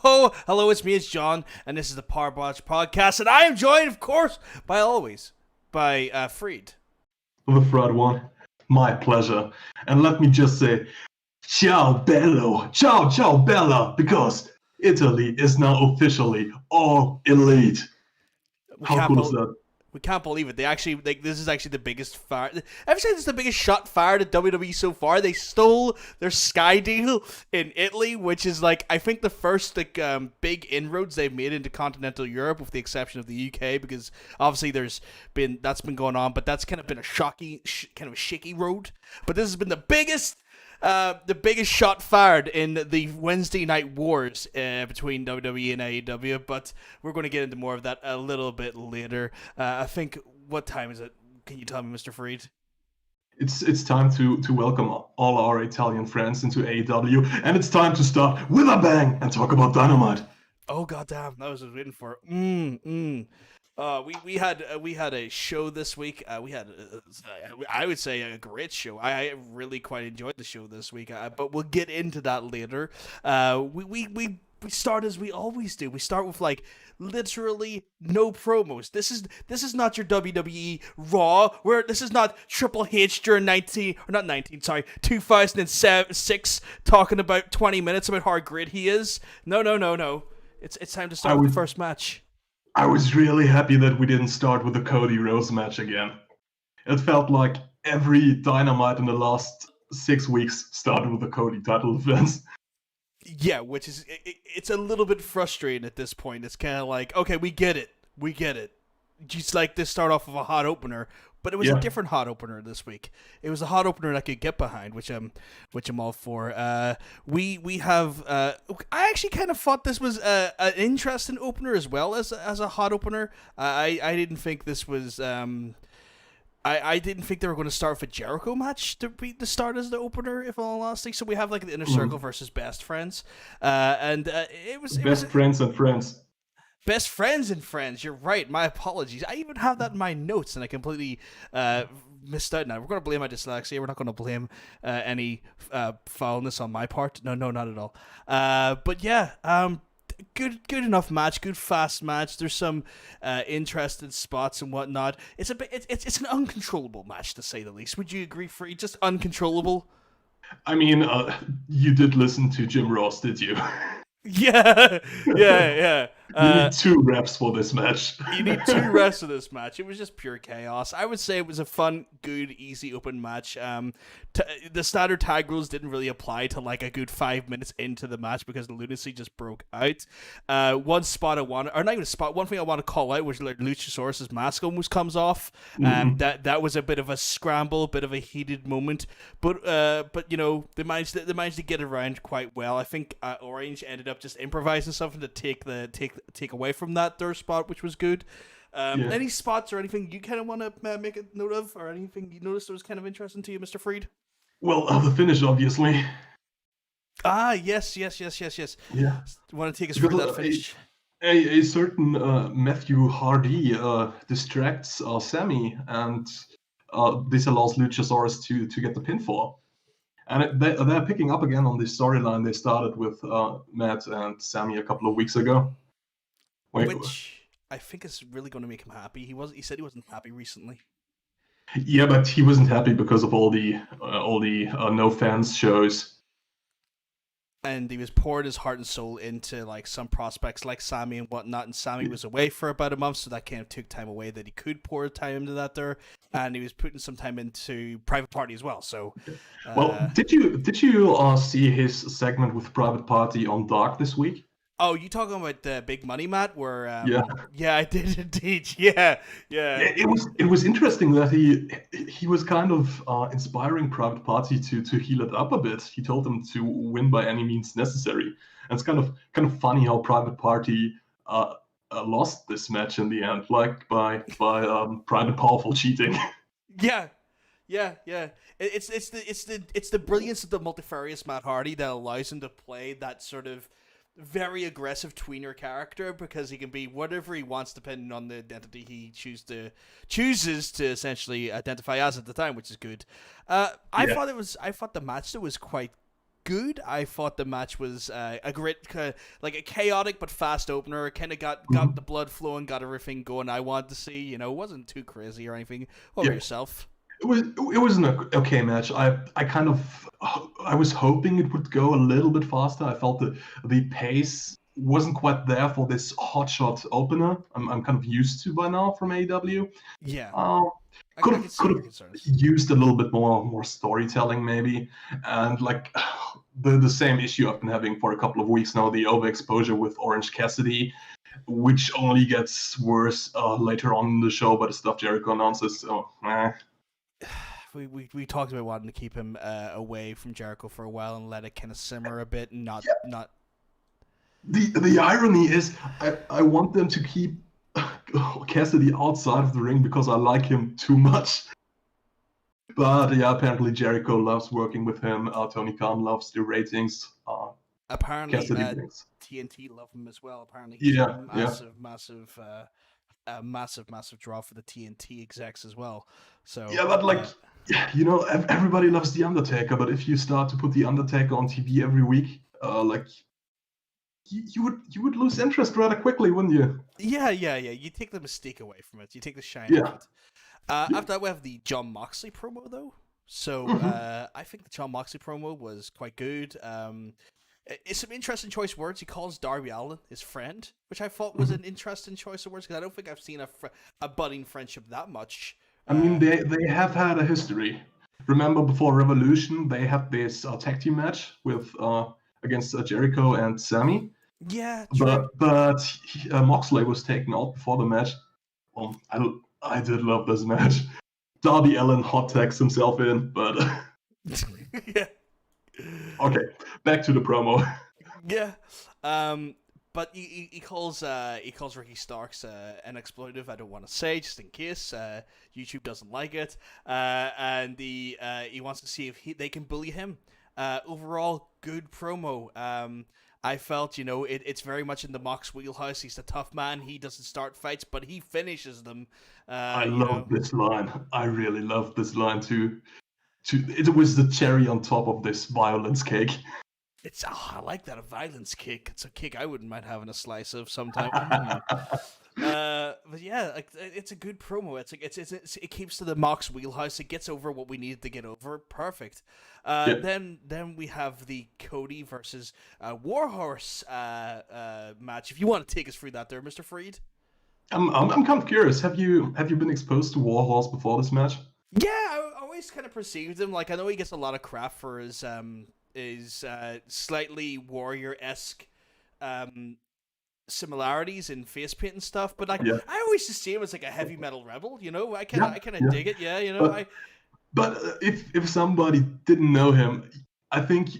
ho! Hello, it's John, and this is the Powerbotch Podcast, and I am joined, of course, by Freed. The Fried One. My pleasure. And let me just say, ciao bello, ciao bella, because Italy is now officially all elite. How cool is that? We can't believe it. This is actually the biggest fire. Ever since it's the biggest shot fired at WWE so far, they stole their Sky deal in Italy, which is I think the first big inroads they've made into continental Europe, with the exception of the UK, because obviously that's been going on, but that's kind of been a kind of a shaky road. But this has been the biggest shot fired in the Wednesday night wars between WWE and AEW, but we're going to get into more of that a little bit later. I think, what time is it? Can you tell me, Mr. Freed? It's time to welcome all our Italian friends into AEW, and it's time to start with a bang and talk about Dynamite. Oh goddamn, that was what I was waiting for. We had a show this week. We had I would say a great show. I really quite enjoyed the show this week. But we'll get into that later. We start as we always do. We start with literally no promos. This is not your WWE Raw, where this is not Triple H during 2006 talking about 20 minutes about how great he is. No. It's time to start with the first match. I was really happy that we didn't start with the Cody Rhodes match again. It felt like every Dynamite in the last 6 weeks started with the Cody title defense. Yeah, which is, it's a little bit frustrating at this point. It's kind of like, okay, we get it. Just to start off with a hot opener, but it was a different hot opener this week. It was a hot opener that I could get behind, which I'm all for. We have. I actually kind of thought this was an interesting opener as well as a hot opener. I didn't think this was. I didn't think they were going to start with a Jericho match to start as the opener, if all honesty. So we have the Inner Circle versus Best Friends, and it was friends and friends. Best friends and friends. You're right. My apologies. I even have that in my notes, and I completely missed out. Now we're going to blame my dyslexia. We're not going to blame any foulness on my part. No, not at all. But yeah, good enough match. Good fast match. There's some interesting spots and whatnot. It's it's an uncontrollable match, to say the least. Would you agree, Free? Just uncontrollable. I mean, you did listen to Jim Ross, did you? Yeah. You need 2 reps for this match. You need 2 reps for this match. It was just pure chaos. I would say it was a fun, good, easy open match. The standard tag rules didn't really apply to a good 5 minutes into the match because the lunacy just broke out. One thing I want to call out was Luchasaurus's mask almost comes off. That was a bit of a scramble, bit of a heated moment. But they managed to get around quite well. I think Orange ended up just improvising something to take away from that third spot, which was good. Any spots or anything you kind of want to make a note of, or anything you noticed that was kind of interesting to you, Mr. Freed? Well, the finish, obviously. Yes. Yeah. Want to take us through that finish? A certain Matthew Hardy distracts Sammy, and this allows Luchasaurus to get the pinfall. And they're picking up again on this storyline they started with Matt and Sammy a couple of weeks ago. Which I think is really going to make him happy. He said he wasn't happy recently. Yeah, but he wasn't happy because of all the no fans shows. And he was pouring his heart and soul into some prospects like Sammy and whatnot. And Sammy was away for about a month, so that kind of took time away that he could pour time into that there. And he was putting some time into Private Party as well. So, well, did you see his segment with Private Party on Dark this week? Oh, you talking about the Big Money Matt? Where yeah, I did indeed. Yeah. It was interesting that he was kind of inspiring Private Party to heal it up a bit. He told them to win by any means necessary. And it's kind of funny how Private Party lost this match in the end, by Private Powerful cheating. Yeah. It's the brilliance of the multifarious Matt Hardy that allows him to play that sort of very aggressive tweener character, because he can be whatever he wants depending on the identity he chooses to essentially identify as at the time, which is good. I thought the match though was quite good. I thought the match was a great, like a chaotic but fast opener. Kind of got the blood flowing, got everything going I wanted to see. You know, it wasn't too crazy or anything. What about yourself? It was an okay match. I was hoping it would go a little bit faster. I felt the pace wasn't quite there for this hotshot opener. I'm kind of used to by now from AEW. Yeah. Could have used a little bit more storytelling maybe, and like the same issue I've been having for a couple of weeks now, the overexposure with Orange Cassidy, which only gets worse later on in the show by the stuff Jericho announces. So, We talked about wanting to keep him away from Jericho for a while and let it kind of simmer a bit and not. The irony is I want them to keep Cassidy outside of the ring because I like him too much. But yeah, apparently Jericho loves working with him. Tony Khan loves the ratings. Apparently TNT love him as well. Apparently he's a massive draw for the TNT execs as well. So yeah, but you know, everybody loves the Undertaker. But if you start to put the Undertaker on TV every week, you would lose interest rather quickly, wouldn't you? Yeah. You take the mystique away from it. You take the shine out of it. After that, we have the Jon Moxley promo, though. So I think the Jon Moxley promo was quite good. It's some interesting choice of words. He calls Darby Allin his friend, which I thought was an interesting choice of words because I don't think I've seen a budding friendship that much. I mean, they have had a history. Remember, before Revolution, they had this tag team match with against Jericho and Sammy. Yeah, true. But Moxley was taken out before the match. I did love this match. Darby Allin hot tags himself in, but yeah. Okay, back to the promo. Yeah, but he calls Ricky Starks an exploitive. I don't want to say just in case YouTube doesn't like it, and he wants to see if they can bully him. Overall, good promo. I felt, it's very much in the Mox wheelhouse. He's the tough man. He doesn't start fights, but he finishes them. I love this line. I really love this line too. It was the cherry on top of this violence cake. I like that, a violence cake. It's a cake I wouldn't mind having a slice of sometime. But yeah, it's a good promo. It keeps to the Mox wheelhouse. It gets over what we needed to get over. Perfect. Then we have the Cody versus Warhorse match. If you want to take us through that, there, Mr. Freed. I'm kind of curious. Have you been exposed to Warhorse before this match? Yeah, I always kind of perceived him. Like, I know he gets a lot of crap for his slightly warrior-esque similarities in face paint and stuff, but I always just see him as like a heavy metal rebel. I kind of dig it. Yeah, But if somebody didn't know him, I think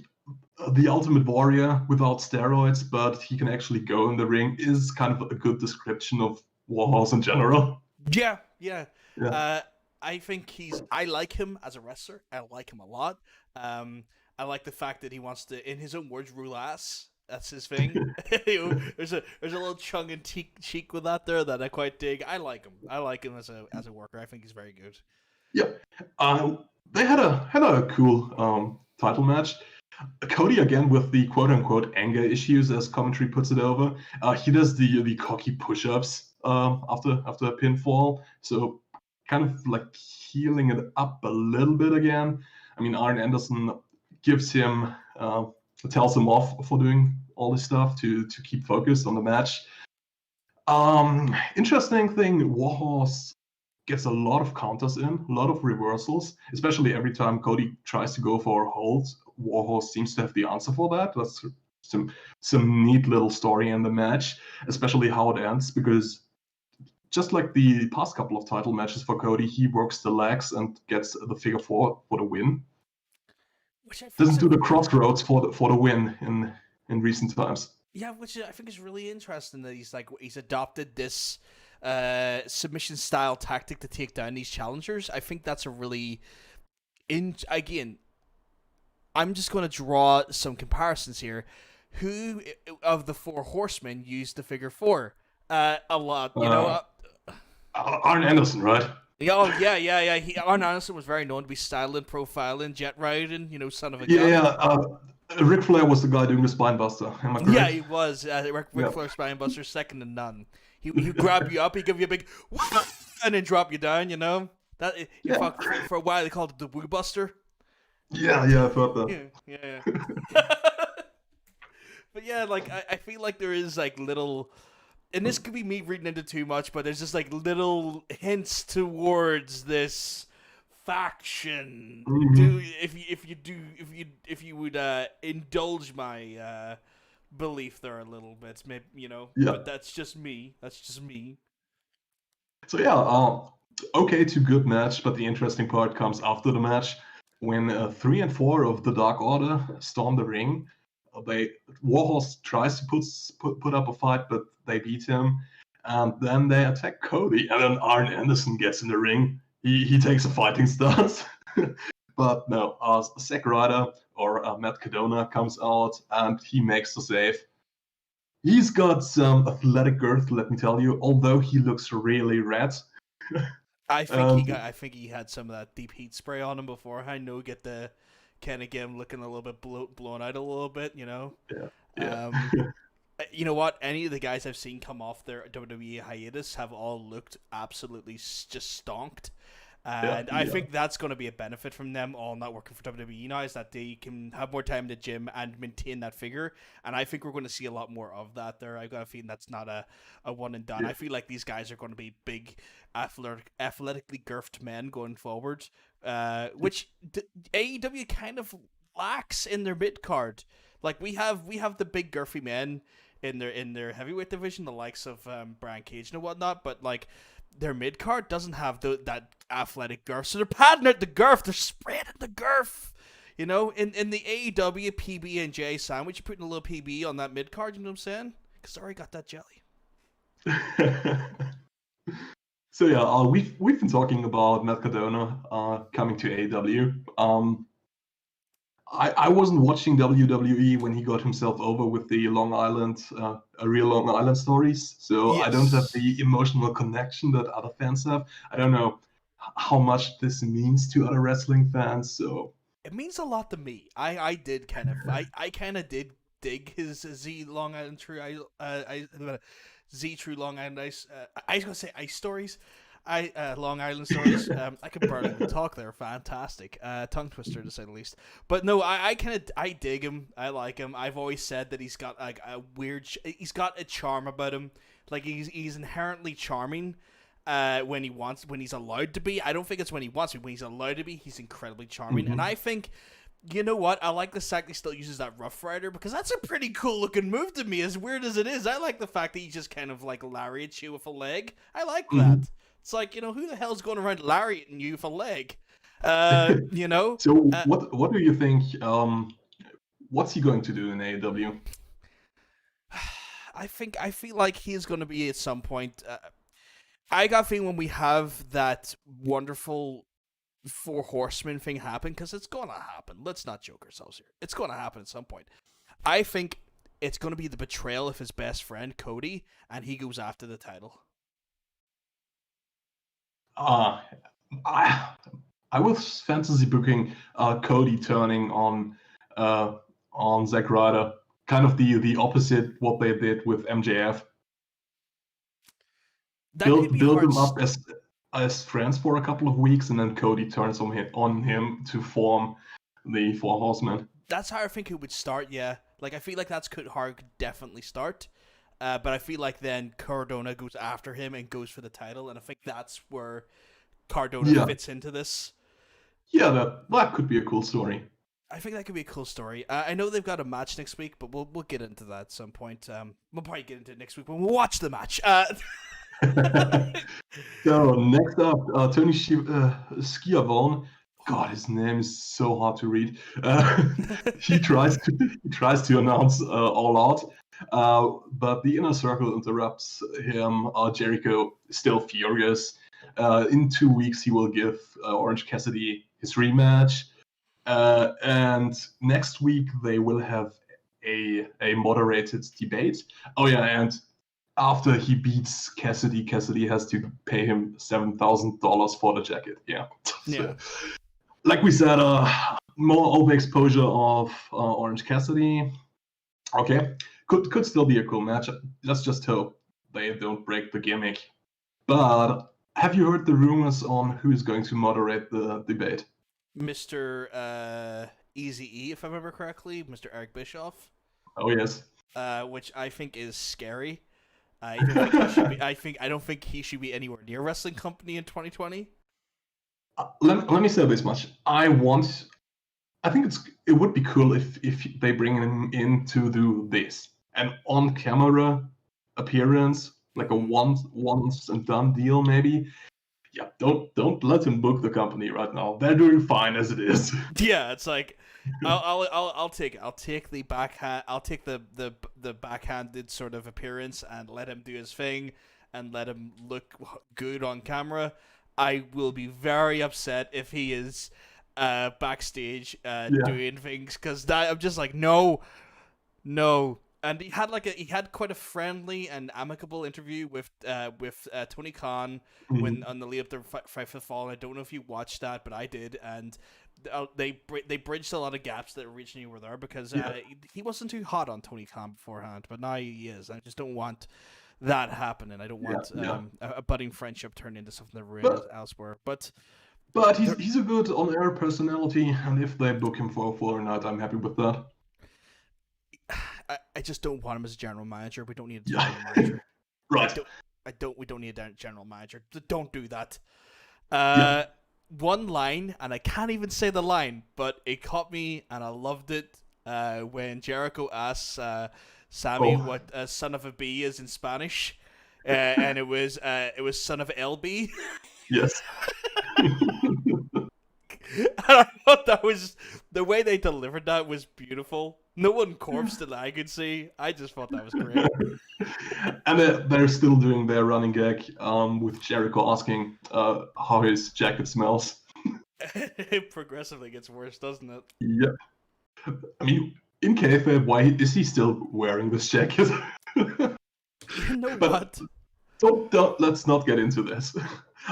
the Ultimate Warrior without steroids, but he can actually go in the ring, is kind of a good description of Warhorse in general. Yeah. I think I like him as a wrestler. I like him a lot. I like the fact that he wants to, in his own words, rule ass. That's his thing. There's a little tongue and cheek with that there that I quite dig. I like him. I like him as a worker. I think he's very good. Yeah. They had a cool title match. Cody again with the quote unquote anger issues, as commentary puts it over. He does the cocky push-ups after a pinfall, so kind of like healing it up a little bit again. I mean, Arn Anderson gives him tells him off for doing all this stuff to keep focused on the match. Interesting thing, Warhorse gets a lot of counters in, a lot of reversals, especially every time Cody tries to go for a hold. Warhorse seems to have the answer for that. That's some neat little story in the match, especially how it ends, because just like the past couple of title matches for Cody, he works the legs and gets the figure four for the win. Doesn't do the crossroads for the win in recent times. Yeah, which I think is really interesting that he's adopted this submission style tactic to take down these challengers. I think that's a really again, I'm just going to draw some comparisons here. Who of the four horsemen used the figure four? A lot, Arn Anderson, right? Yeah. Arn Anderson was very known to be styling, profiling, jet riding, son of a gun. Yeah. Ric Flair was the guy doing the spine buster. Am I correct? Yeah, he was. Ric Flair Spinebuster, second to none. He grab you up, he give you a big and then drop you down. You know that. For a while they called it the Woo Buster. Yeah, I've heard that. Yeah. But yeah, like I feel like there is like little, and this could be me reading into too much, but there's just like little hints towards this faction. If you would indulge my belief there a little bit, maybe, you know. Yeah. But that's just me. So yeah, okay to good match, but the interesting part comes after the match when 3 and 4 of the Dark Order storm the ring. Warhorse tries to put up a fight, but they beat him, and then they attack Cody, and then Arn Anderson gets in the ring. He takes a fighting stance, but no, Zack Ryder or Matt Cardona comes out and he makes the save. He's got some athletic girth, let me tell you, although he looks really red. I think he had some of that deep heat spray on him before. I know get him looking a little bit blown out a little bit, you know. Yeah. You know what? Any of the guys I've seen come off their WWE hiatus have all looked absolutely just stonked. And I think that's going to be a benefit from them all not working for WWE now, is that they can have more time in the gym and maintain that figure. And I think we're going to see a lot more of that there. I've got a feeling that's not a one and done. Yeah. I feel like these guys are going to be big, athletically girthed men going forward, which AEW kind of lacks in their mid card. Like we have the big girthy men in their heavyweight division, the likes of Brian Cage and whatnot, but like their mid card doesn't have that athletic girth, so they're padding out the girth, they're spreading the girth. You know, in the AEW PB and J sandwich, you're putting a little PB on that mid card. You know what I'm saying? Because I already got that jelly. So yeah, we've been talking about Matt Cardona coming to AEW. I wasn't watching WWE when he got himself over with the Long Island, real Long Island stories. So yes. I don't have the emotional connection that other fans have. I don't know how much this means to other wrestling fans. So it means a lot to me. I kind of did dig his Z Long Island True True Long Island Ice. I was gonna say ice stories. Long Island stories. I could barely talk there. Fantastic. Tongue twister to say the least. But no, I dig him. I like him. I've always said that he's got like a weird. He's got a charm about him. Like he's inherently charming. When he's allowed to be. I don't think it's when he wants to. When he's allowed to be, he's incredibly charming. Mm-hmm. And I think, you know what? I like the fact he still uses that Rough Rider, because that's a pretty cool looking move to me. As weird as it is, I like the fact that he just kind of like lariats you with a leg. I like that. It's like, you know, who the hell's going around lariating you with a leg? You know. So what do you think? What's he going to do in AEW? I feel like he's going to be at some point. I got a feeling when we have that wonderful 4 Horsemen thing happen, because it's going to happen. Let's not joke ourselves here. It's going to happen at some point. I think it's going to be the betrayal of his best friend, Cody, and he goes after the title. I was fantasy booking Cody turning on Zack Ryder, kind of the opposite what they did with MJF. Build them up as friends for a couple of weeks, and then Cody turns on him to form the 4 Horsemen. That's how I think it would start. Yeah, like I feel like that's how it could definitely start. But I feel like then Cardona goes after him and goes for the title, and I think that's where Cardona fits into this. Yeah, that could be a cool story. I think that could be a cool story. I know they've got a match next week, but we'll get into that at some point. We'll probably get into it next week when we'll watch the match. So next up, Tony Schiavone. God, his name is so hard to read. He tries to announce All Out, but the Inner Circle interrupts him. Jericho is still furious. In 2 weeks, he will give Orange Cassidy his rematch, and next week they will have a moderated debate. Oh yeah, and after he beats Cassidy has to pay him $7,000 for the jacket. Yeah. Yeah. Like we said, more overexposure of Orange Cassidy. Okay, could still be a cool match. Let's just hope they don't break the gimmick. But have you heard the rumors on who is going to moderate the debate? Mr. Easy E, if I remember correctly, Mr. Eric Bischoff. Oh yes. Which I think is scary. I don't think he should be. I don't think he should be anywhere near Wrestling Company in 2020. Let me say this much. I think it would be cool if they bring him in to do this, an on-camera appearance, like a once and done deal, maybe. Yeah, don't let him book the company right now. They're doing fine as it is. Yeah, it's like I'll take it. I'll take the backhand. I'll take the backhanded sort of appearance and let him do his thing and let him look good on camera. I will be very upset if he is backstage doing things, because I'm just like no. And he had quite a friendly and amicable interview with Tony Khan when on the lead up to Fight for the Fall. I don't know if you watched that, but I did, and they bridged a lot of gaps that originally were there, because he wasn't too hot on Tony Khan beforehand, but now he is. I just don't want that happening. I don't want a budding friendship turned into something that ruined elsewhere. But he's a good on-air personality, and if they book him for a full night, I'm happy with that. I just don't want him as a general manager. We don't need a general manager. Right. We don't need a general manager. Don't do that. One line, and I can't even say the line, but it caught me and I loved it when Jericho asks Sammy what son of a B is in Spanish, and it was son of LB. Yes. And I thought that was the way they delivered that was beautiful. No one corpsed it that I could see. I just thought that was great. And they're still doing their running gag with Jericho asking how his jacket smells. It progressively gets worse, doesn't it? Yep. I mean, in kayfabe, why is he still wearing this jacket? You know what? Don't let's not get into this.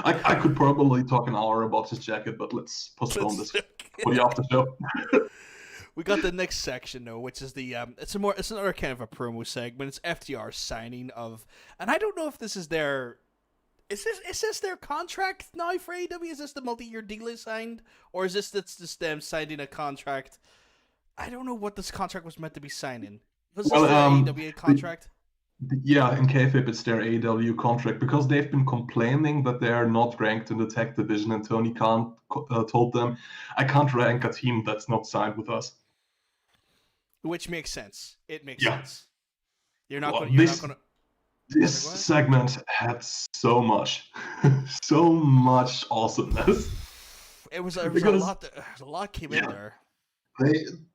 I could probably talk an hour about this jacket, but let's postpone this for the after show. We got the next section though, which is the it's another kind of a promo segment. It's FTR's signing of, and I don't know if this is their, is this their contract now for AEW? Is this the multi-year deal they signed, or is this just them signing a contract? I don't know what this contract was meant to be signing. Was this their AEW contract? Yeah, in kayfabe, it's their AEW contract, because they've been complaining that they are not ranked in the tech division, and Tony Khan told them, "I can't rank a team that's not signed with us." Which makes sense. It makes sense. You're not going to. This segment had so much awesomeness. It was a lot. A lot came in there.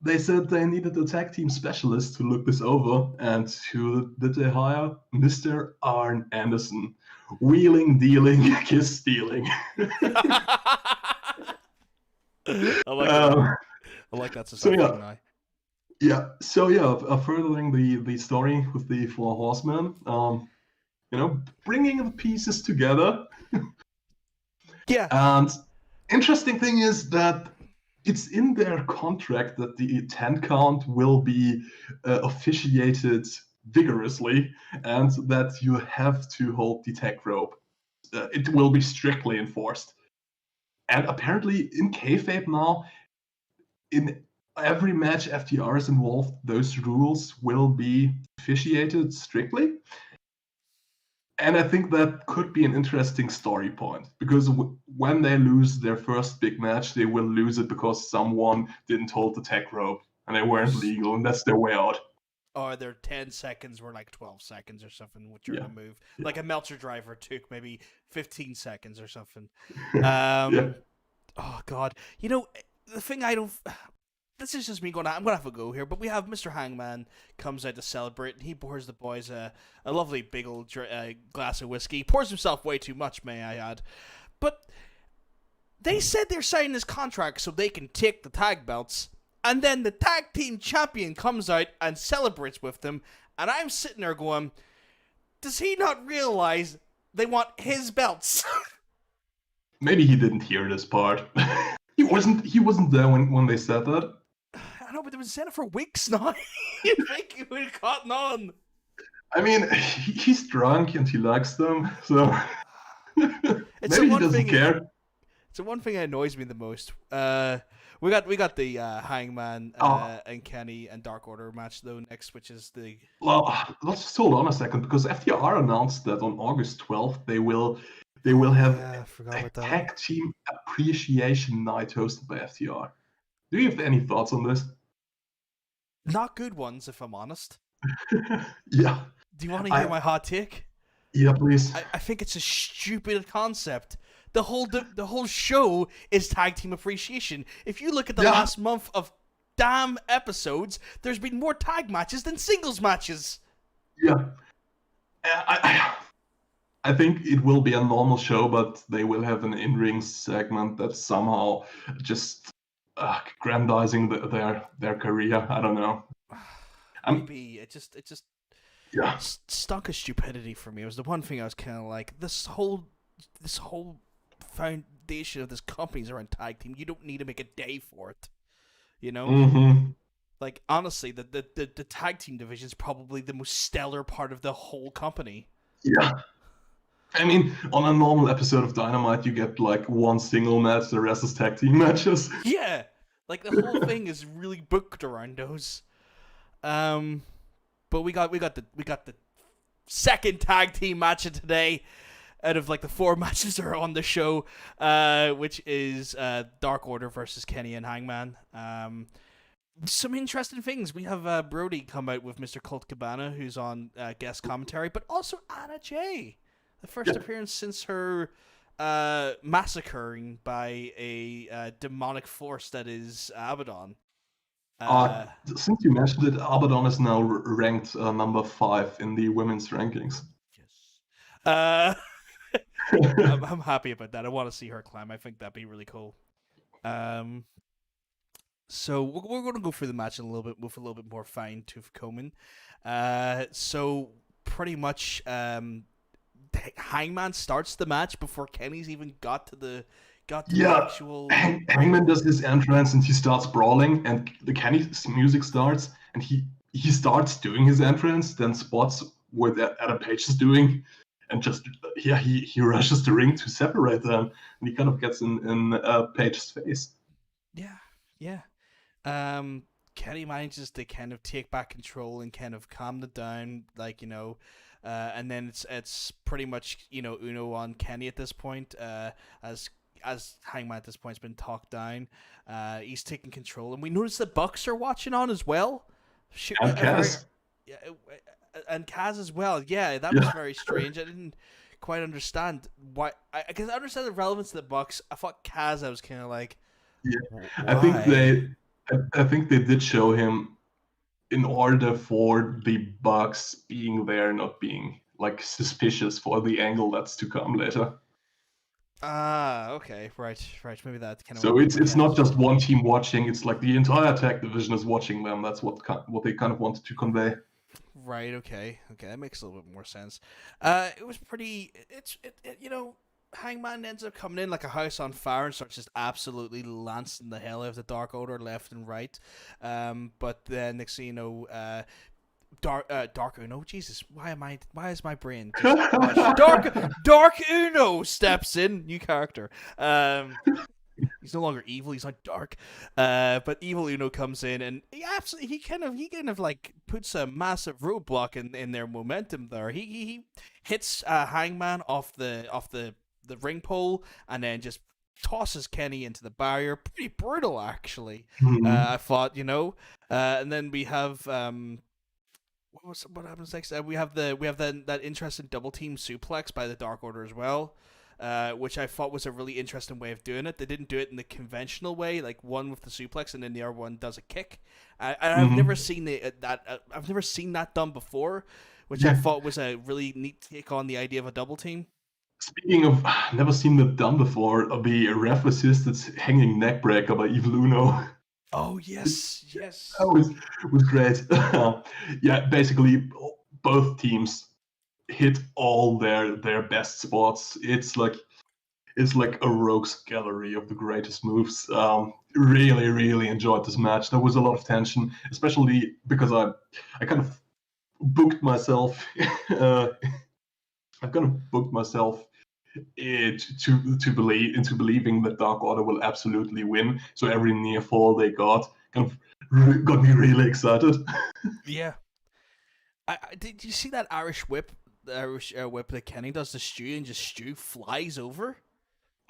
They said they needed a tag team specialist to look this over, and who did they hire? Mr. Arn Anderson. Wheeling, dealing, kiss stealing. I like that society now. Furthering the story with the Four Horsemen, bringing the pieces together. Yeah. And interesting thing is that it's in their contract that the 10 count will be officiated vigorously, and that you have to hold the tech rope. It will be strictly enforced. And apparently in kayfabe now, in every match FTR is involved, those rules will be officiated strictly. And I think that could be an interesting story point, because when they lose their first big match, they will lose it because someone didn't hold the tech rope and they weren't legal, and that's their way out. Or their 10 seconds were like 12 seconds or something, which are going to move. Yeah. Like a Meltzer driver took maybe 15 seconds or something. Oh, God. You know, the thing I don't... This is just me going, I'm going to have a go here, but we have Mr. Hangman comes out to celebrate, and he pours the boys a lovely big old glass of whiskey. He pours himself way too much, may I add. But they said they're signing this contract so they can take the tag belts, and then the tag team champion comes out and celebrates with them, and I'm sitting there going, does he not realize they want his belts? Maybe he didn't hear this part. He wasn't there when they said that. I know, but they been saying it for weeks now. You think he would have caught on? I mean, he's drunk and he likes them, so maybe he doesn't care. It's the one thing that annoys me the most. We got the Hangman and Kenny and Dark Order match though next, which is the. Well, let's just hold on a second, because FTR announced that on August 12th they will have a tag team appreciation night hosted by FTR. Do you have any thoughts on this? Not good ones, if I'm honest. Yeah. Do you want to hear my hot take? Yeah, please. I think it's a stupid concept. The whole show is tag team appreciation. If you look at the last month of damn episodes, there's been more tag matches than singles matches. Yeah. I think it will be a normal show, but they will have an in-ring segment that's somehow just grandizing their career. I don't know. Maybe it just stunk of stupidity for me. It was the one thing I was kind of like, this whole foundation of this company is around tag team. You don't need to make a day for it, you know. Mm-hmm. Like honestly, the tag team division is probably the most stellar part of the whole company. Yeah. I mean, on a normal episode of Dynamite, you get like one single match, the rest is tag team matches. Yeah, like the whole thing is really booked around those. But we got the second tag team match of today, out of like the 4 matches that are on the show, which is Dark Order versus Kenny and Hangman. Some interesting things. We have Brody come out with Mr. Colt Cabana, who's on guest commentary, but also Anna Jay. The first appearance since her massacring by a demonic force that is Abaddon. Since you mentioned it, Abaddon is now ranked number 5 in the women's rankings. Yes. I'm happy about that. I want to see her climb. I think that'd be really cool. So we're going to go through the match with a little bit more fine tooth combing. So pretty much, Hangman starts the match before Kenny's even got to the actual. Hangman does his entrance and he starts brawling, and the Kenny's music starts, and he starts doing his entrance, then spots what Adam Page is doing, and just he rushes the ring to separate them, and he kind of gets in Page's face. Yeah. Kenny manages to kind of take back control and kind of calm it down, like, you know, and then it's pretty much, you know, Uno on Kenny at this point, as Hangman at this point has been talked down. He's taking control, and we notice the Bucks are watching on as well. And Kaz. And Kaz as well. Yeah, that was very strange. I didn't quite understand why. I can understand the relevance of the Bucks. I thought Kaz, I was kind of like, yeah. Why? I think they did show him in order for the Bucks being there, not being like suspicious for the angle that's to come later. Okay, right. Maybe that kind of. So it's not just one team watching; it's like the entire tag division is watching them. That's what they kind of wanted to convey. Right. Okay. That makes a little bit more sense. It was pretty. You know, Hangman ends up coming in like a house on fire and starts just absolutely lancing the hell out of the Dark Order left and right. But then next thing you know, Dark Uno. Jesus, why is my brain just Dark Uno steps in, new character. He's no longer evil, he's not dark. But Evil Uno comes in, and he kind of like puts a massive roadblock in their momentum there. He hits Hangman off the ring pole, and then just tosses Kenny into the barrier. Pretty brutal, actually. Mm-hmm. I thought, you know. And then we have what happens next? We have that interesting double team suplex by the Dark Order as well, which I thought was a really interesting way of doing it. They didn't do it in the conventional way, like one with the suplex and then the other one does a kick. I've never seen I've never seen that done before, which I thought was a really neat take on the idea of a double team. Speaking of never seen that done before, the ref assisted hanging neck breaker by Evil Uno. Oh yes. That was great. Yeah, basically both teams hit all their best spots. It's like is like a rogues gallery of the greatest moves. Really, really enjoyed this match. There was a lot of tension, especially because I kind of booked myself. I've kind of booked myself to believe into believing that Dark Order will absolutely win. So every near fall they got kind of got me really excited. Yeah. Did you see that Irish whip? The Irish whip that Kenny does to Stu, and just Stu flies over.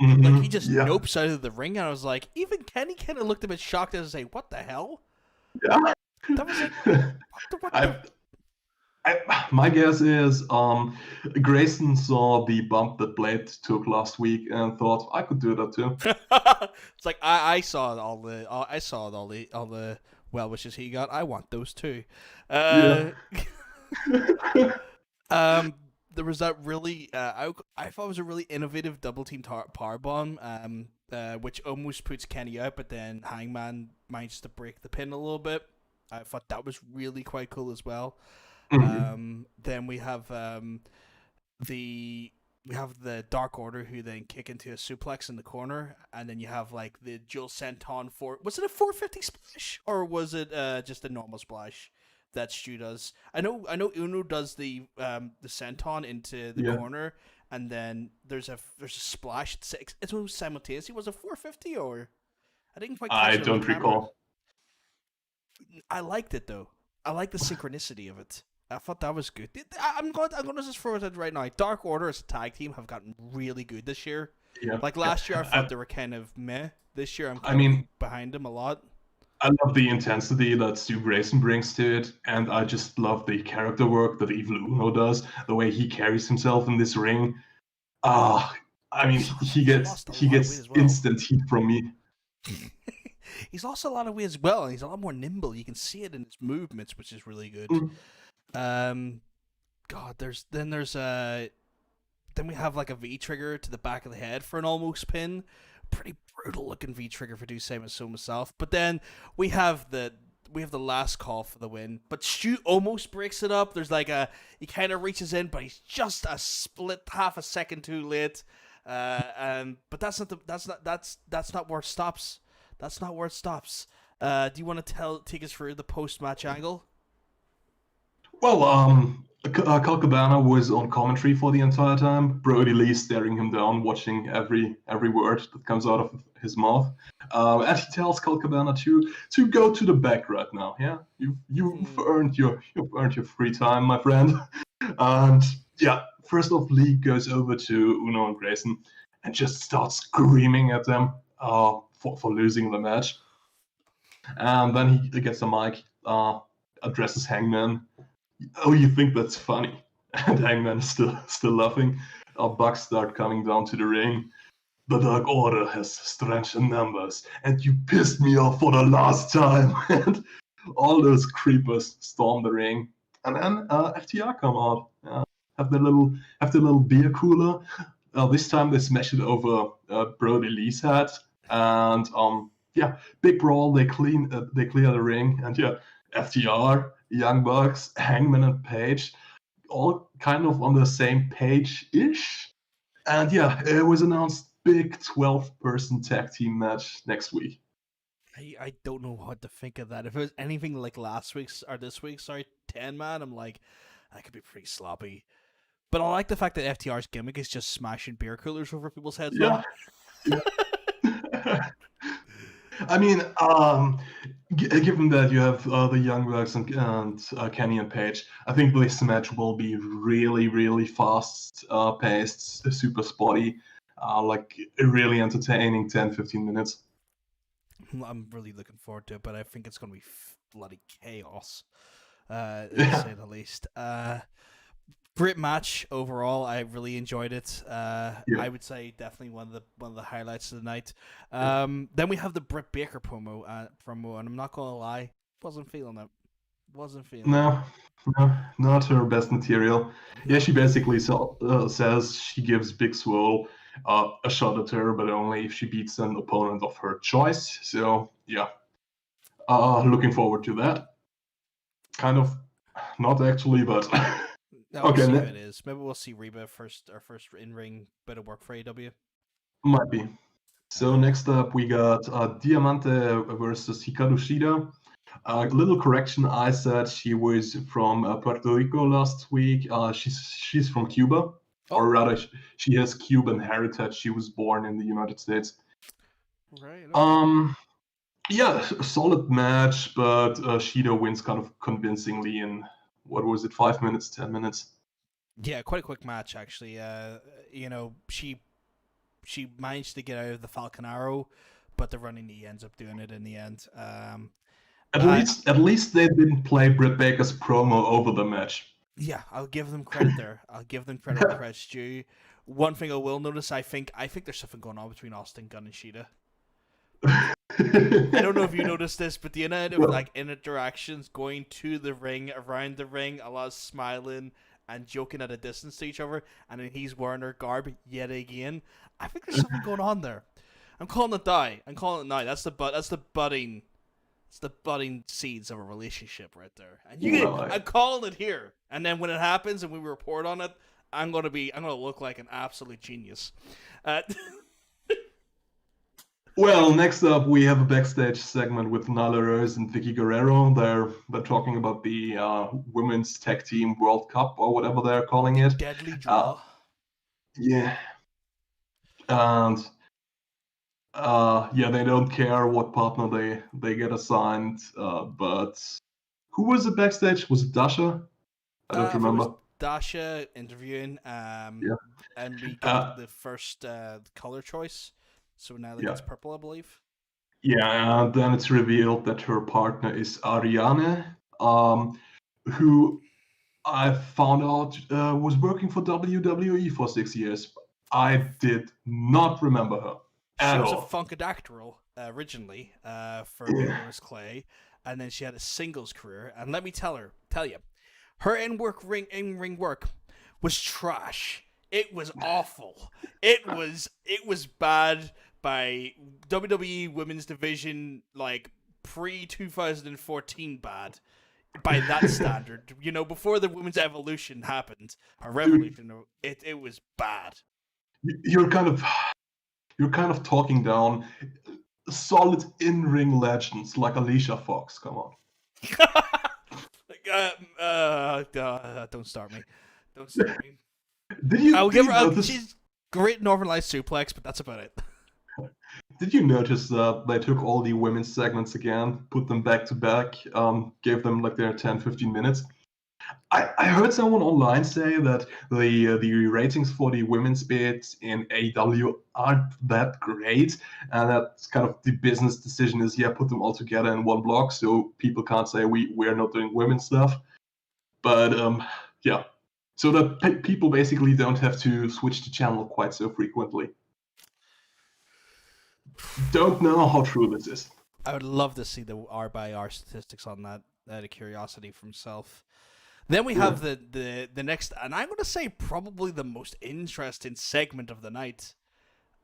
Like, he just Yeah, nopes out of the ring, and I was like, even Kenny kind of looked a bit shocked and say, "What the hell?" yeah. That was like, what the? My guess is Grayson saw the bump that Blade took last week and thought I could do that too. It's like I saw all the well wishes he got. I want those too. Yeah. There was that really I thought it was a really innovative double team power bomb, which almost puts Kenny out, but then Hangman manages to break the pin a little bit. I thought that was really quite cool as well. Then we have the Dark Order, who then kick into a suplex in the corner, and then you have like the dual senton was it a 450 splash or was it just a normal splash that Stu does? I know Uno does the senton into the corner, and then there's a splash. It's almost simultaneously. Was it 450 or I didn't quite catch I it on don't the camera. recall. I liked it though. I like the synchronicity of it. I thought that was good. I'm going to just throw it right now. Dark Order as a tag team have gotten really good this year. Yeah. Like last year, I thought they were kind of meh. This year, I'm behind them a lot. I love the intensity that Stu Grayson brings to it, and I just love the character work that Evil Uno does. The way he carries himself in this ring. I mean, he gets instant heat from me. He's lost a lot of weight as well, and he's a lot more nimble. You can see it in his movements, which is really good. God, then we have like a V trigger to the back of the head for an almost pin. Pretty brutal looking V trigger for do say so myself. But then we have the last call for the win. But Stu almost breaks it up. There's like he kind of reaches in, but he's just a split half a second too late. But that's not where it stops. That's not where it stops. Do you want to take us through the post match angle? Well, Colt Cabana was on commentary for the entire time. Brody Lee staring him down, watching every word that comes out of his mouth. And he tells Colt Cabana to go to the back right now. Yeah, you've earned your free time, my friend. And yeah, first off, Lee goes over to Uno and Grayson and just starts screaming at them for losing the match. And then he gets the mic, addresses Hangman. Oh, you think that's funny? And Hangman is still laughing. Our Bucks start coming down to the ring. The Dark Order has strength in numbers, and you pissed me off for the last time. And all those creepers storm the ring, and then FTR come out. Have the little beer cooler. This time they smash it over Brody Lee's head, and big brawl. They clear the ring, and FTR, Young Bucks, Hangman, and Page, all kind of on the same page-ish. And it was announced big 12-person tag team match next week. I don't know what to think of that. If it was anything like last week's or this week's, 10-man, I'm like, that could be pretty sloppy. But I like the fact that FTR's gimmick is just smashing beer coolers over people's heads. Yeah. I mean, given that you have the Young Bucks and Kenny and Page, I think this match will be really, really fast paced, super spotty, like a really entertaining 10-15 minutes. I'm really looking forward to it, but I think it's going to be bloody chaos, to say the least. Great match overall. I really enjoyed it. I would say definitely one of the highlights of the night. Then we have the Britt Baker promo, and I'm not gonna lie, wasn't feeling it. No, not her best material. Yeah, she basically says she gives Big Swole a shot at her, but only if she beats an opponent of her choice. So looking forward to that. Kind of, not actually, but. Okay, we'll see how it is. Maybe we'll see Reba our first in-ring bit of work for AEW. Might be. So next up, we got Diamante versus Hikaru Shida. A little correction: I said she was from Puerto Rico last week. She's from Cuba, or rather, she has Cuban heritage. She was born in the United States. Right. Okay. Yeah, solid match, but Shida wins kind of convincingly in what was it, 5 minutes, 10 minutes? Yeah, quite a quick match actually. She managed to get out of the Falcon Arrow, but the running knee ends up doing it in the end. At least they didn't play Britt Baker's promo over the match. Yeah, I'll give them credit there. I'll give them credit where credit's due. One thing I will notice, I think there's something going on between Austin Gunn and Shida. I don't know if you noticed this, but the amount of interactions going to the ring, around the ring, a lot of smiling and joking at a distance to each other, and then he's wearing her garb yet again. I think there's something going on there. I'm calling it now. That's the budding. It's the budding seeds of a relationship right there. And I'm calling it here. And then when it happens and we report on it, I'm gonna look like an absolute genius. Well, next up we have a backstage segment with Nyla Rose and Vicky Guerrero. They're talking about the Women's Tag Team World Cup or whatever they're calling it. Deadly Draw. Yeah. And they don't care what partner they get assigned. But who was it backstage? Was it Dasha? I don't remember. It was Dasha interviewing. And we got the first color choice. So now it's purple, I believe. Yeah, and then it's revealed that her partner is Ariane, who I found out was working for WWE for 6 years. I did not remember her at all. She was a Funkadactyl originally for Nicholas Clay, and then she had a singles career. And let me tell you, her in-ring work was trash. It was awful. It was bad by WWE Women's Division, like pre-2014 bad. By that standard, before the Women's Evolution happened, or Revolution, it was bad. You're kind of talking down solid in-ring legends like Alicia Fox. Come on. Don't start me. Don't start me. I'll give her. She's great Northern Lights suplex, but that's about it. Did you notice that they took all the women's segments again, put them back to back, gave them like their 10-15 minutes? I heard someone online say that the ratings for the women's bits in AEW aren't that great, and that's kind of the business decision is, put them all together in one block so people can't say we're not doing women's stuff. But so that people basically don't have to switch the channel quite so frequently. Don't know how true this is. I would love to see the R/R statistics on that. Out of curiosity from self. Then we have the next, and I'm going to say probably the most interesting segment of the night.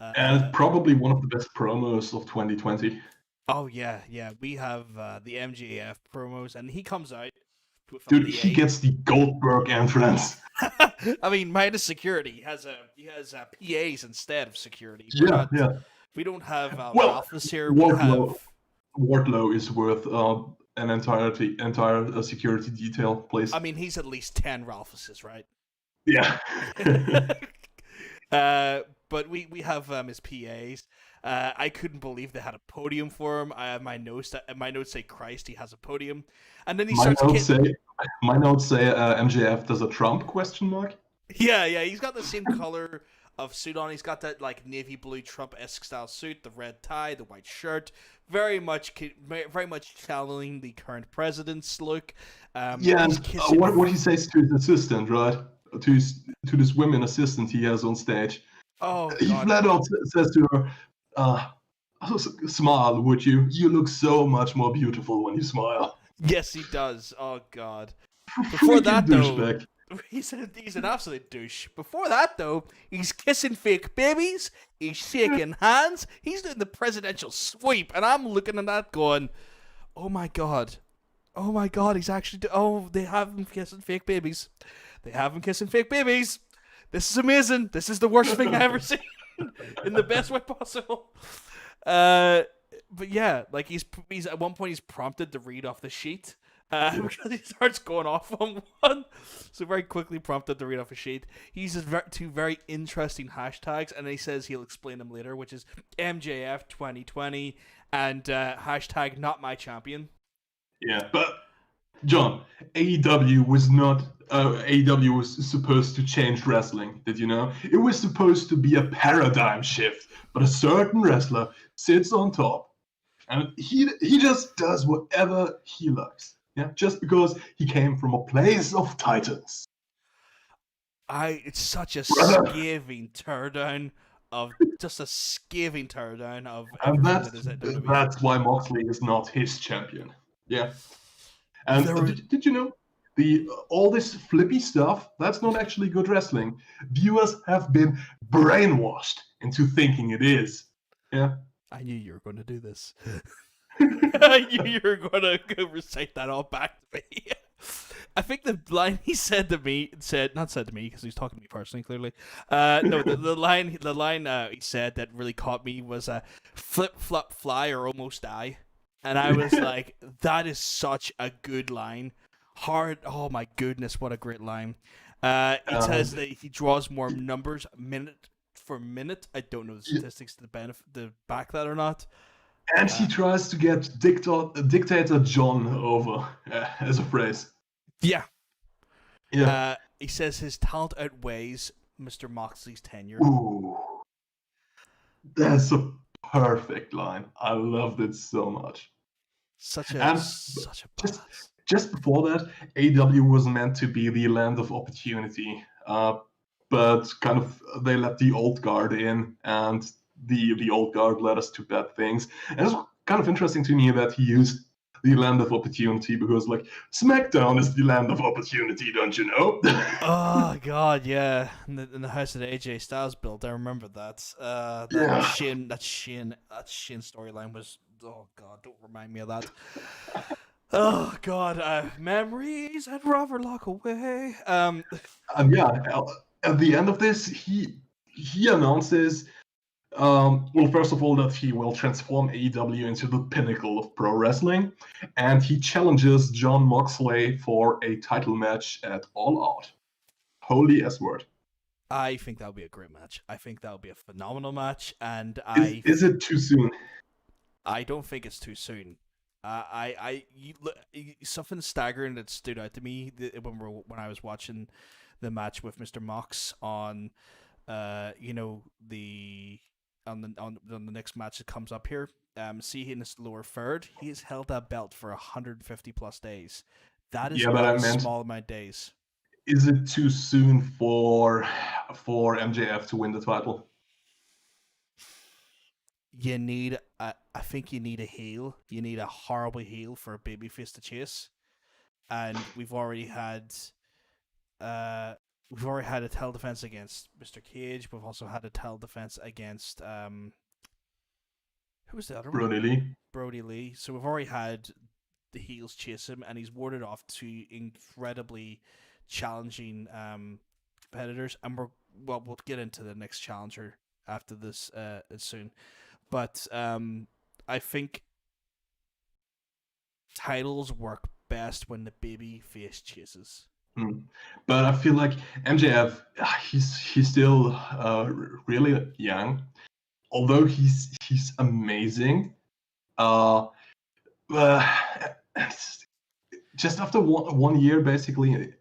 And probably one of the best promos of 2020. Oh, yeah. We have the MJF promos, and he comes out. Dude, he gets the Goldberg entrance. I mean, minus security. He has PAs instead of security. Yeah. We don't have Ralphus here. Wardlow is worth an entire security detail place. I mean, he's at least 10 Ralphuses, right? Yeah. But we have his PAs. I couldn't believe they had a podium for him. I have my notes say, "Christ, he has a podium," and then he starts. My notes say MJF does a Trump ? Yeah, he's got the same color of suit on. He's got that like navy blue Trump-esque style suit, the red tie, the white shirt, very much channeling the current president's look. What he says to his assistant, right? To this women assistant he has on stage. Oh, he flat out says to her, "Smile, would you? You look so much more beautiful when you smile." Yes, he does. Oh God. Before that, though. He's an absolute douche. Before that, though, he's kissing fake babies. He's shaking hands. He's doing the presidential sweep, and I'm looking at that going, "Oh my god, he's actually they have him kissing fake babies. This is amazing. This is the worst thing I've ever seen." in the best way possible. But yeah, like he's at one point he's prompted to read off the sheet. Because he starts going off on one, so very quickly prompted to read off a sheet. He uses two very interesting hashtags, and he says he'll explain them later, which is MJF 2020 and hashtag not my champion. Yeah, but John, AEW was not. AEW was supposed to change wrestling. Did you know? It was supposed to be a paradigm shift, but a certain wrestler sits on top, and he just does whatever he likes. Yeah, just because he came from a place of titans. It's such a scathing teardown of And WWE. that's why Moxley is not his champion. Yeah. And did you know all this flippy stuff? That's not actually good wrestling. Viewers have been brainwashed into thinking it is. Yeah. I knew you were going to do this. I knew you were going to go recite that all back to me. I think the line he said to me, not said to me because he's talking to me personally, clearly. No, the line he said that really caught me was flip, flop, fly, or almost die. And I was like, that is such a good line. Hard, oh my goodness, what a great line. He says that he draws more numbers minute for minute. I don't know the statistics to back that or not. And he tries to get Dictator John over as a phrase. Yeah. Yeah. He says his talent outweighs Mr. Moxley's tenure. Ooh. That's a perfect line. I loved it so much. Such a just before that, AEW was meant to be the land of opportunity. But kind of they let the old guard in, and the old guard led us to bad things. And it's kind of interesting to me that he used the land of opportunity because, like, SmackDown is the land of opportunity, don't you know? Oh God, yeah. In the house that AJ Styles built, I remember that. That Shane storyline was. Oh God, don't remind me of that. Oh God, memories I'd rather lock away. And yeah, at the end of this, he announces. Well, first of all, that he will transform AEW into the pinnacle of pro wrestling, and he challenges Jon Moxley for a title match at All Out. Holy S-word. I think that would be a great match. I think that would be a phenomenal match, and Is it too soon? I don't think it's too soon. Something staggering that stood out to me when I was watching the match with Mr. Mox on, on the next match that comes up here. See in his lower third, he's held that belt for 150 plus days. That is not a small amount of days. Is it too soon for MJF to win the title? You need I think you need a heel. You need a horrible heel for a babyface to chase. And we've already had a title defense against Mr. Cage. We've also had a title defense against who was the other one? Brody Lee. So we've already had the heels chase him, and he's warded off two incredibly challenging competitors. And we'll get into the next challenger after this soon. But I think titles work best when the baby face chases. But I feel like MJF, he's still really young, although he's amazing. Just after one year, basically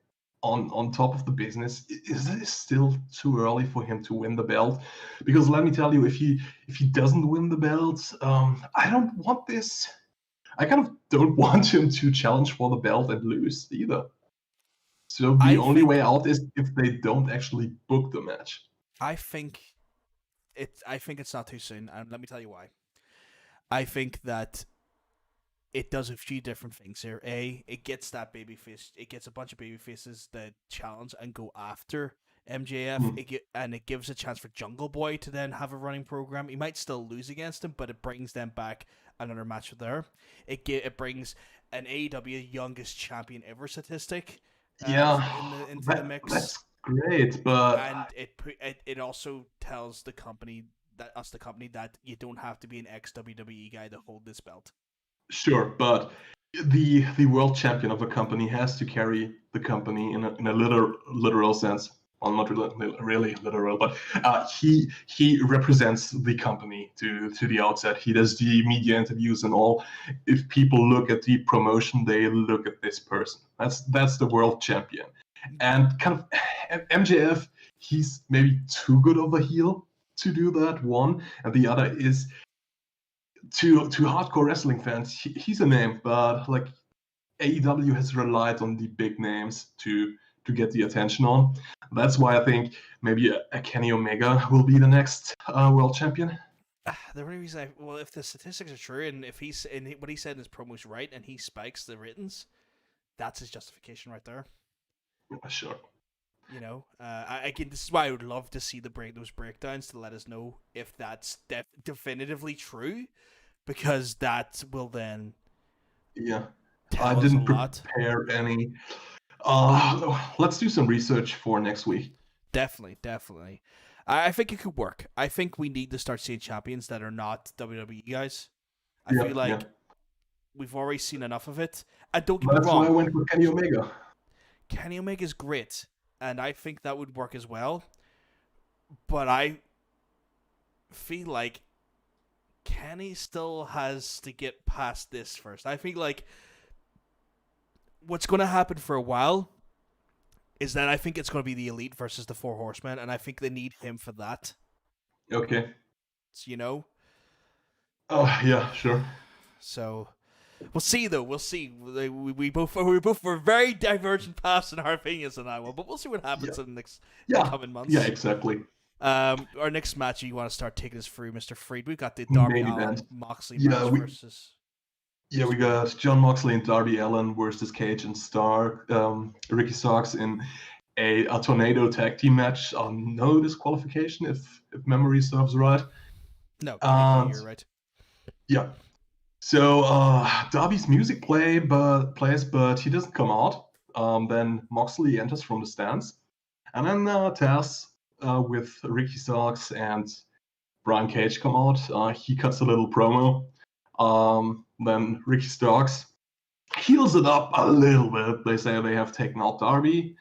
on top of the business, is it still too early for him to win the belt? Because let me tell you, if he doesn't win the belt, I don't want this. I kind of don't want him to challenge for the belt and lose either. So the only way out is if they don't actually book the match. I think it's not too soon, and let me tell you why. I think that it does a few different things here. It gets that babyface. It gets a bunch of babyfaces that challenge and go after MJF. It gives a chance for Jungle Boy to then have a running program. He might still lose against him, but it brings them back another match there. It brings an AEW youngest champion ever statistic. Into the mix. That's great, but And it also tells the company that you don't have to be an ex WWE guy to hold this belt. sure, but the world champion of a company has to carry the company in a literal sense. Well, not really literal, but he represents the company to the outset. He does the media interviews and all. If people look at the promotion, they look at this person. That's the world champion, and kind of MJF. He's maybe too good of a heel to do that. One, and the other is to hardcore wrestling fans, he's a name, but like AEW has relied on the big names to get the attention on. That's why I think maybe a Kenny Omega will be the next world champion. The only reason, if the statistics are true, and if what he said in his promo is right, and he spikes the ratings, that's his justification right there. Sure. You know, again, this is why I would love to see those breakdowns to let us know if that's definitively true, because that will then. Yeah, tell I us didn't a lot. prepare any. Let's do some research for next week. Definitely. I think it could work. I think we need to start seeing champions that are not WWE guys. I feel like we've already seen enough of it. And don't get me wrong. That's why I went with Kenny Omega. Kenny Omega is great, and I think that would work as well. But I feel like Kenny still has to get past this first. I feel like what's going to happen for a while is that I think it's going to be the Elite versus the Four Horsemen, and I think they need him for that. Okay. You know? Oh, yeah, sure. So, we'll see, though. We'll see. We both were very divergent paths in our opinions on that one, but we'll see what happens in the next coming months. Yeah, exactly. Our next match, you want to start taking us through, Mr. Freed. We've got the Darby Allin Moxley match versus. Yeah, we got John Moxley and Darby Allin versus Cage and Star, Ricky Starks in a tornado tag team match on no disqualification, if memory serves right. No, you're right. Yeah. So Darby's music plays, but he doesn't come out. Then Moxley enters from the stands, and then Taz with Ricky Starks and Brian Cage come out. He cuts a little promo. Then Ricky Starks heals it up a little bit. They say they have taken out Darby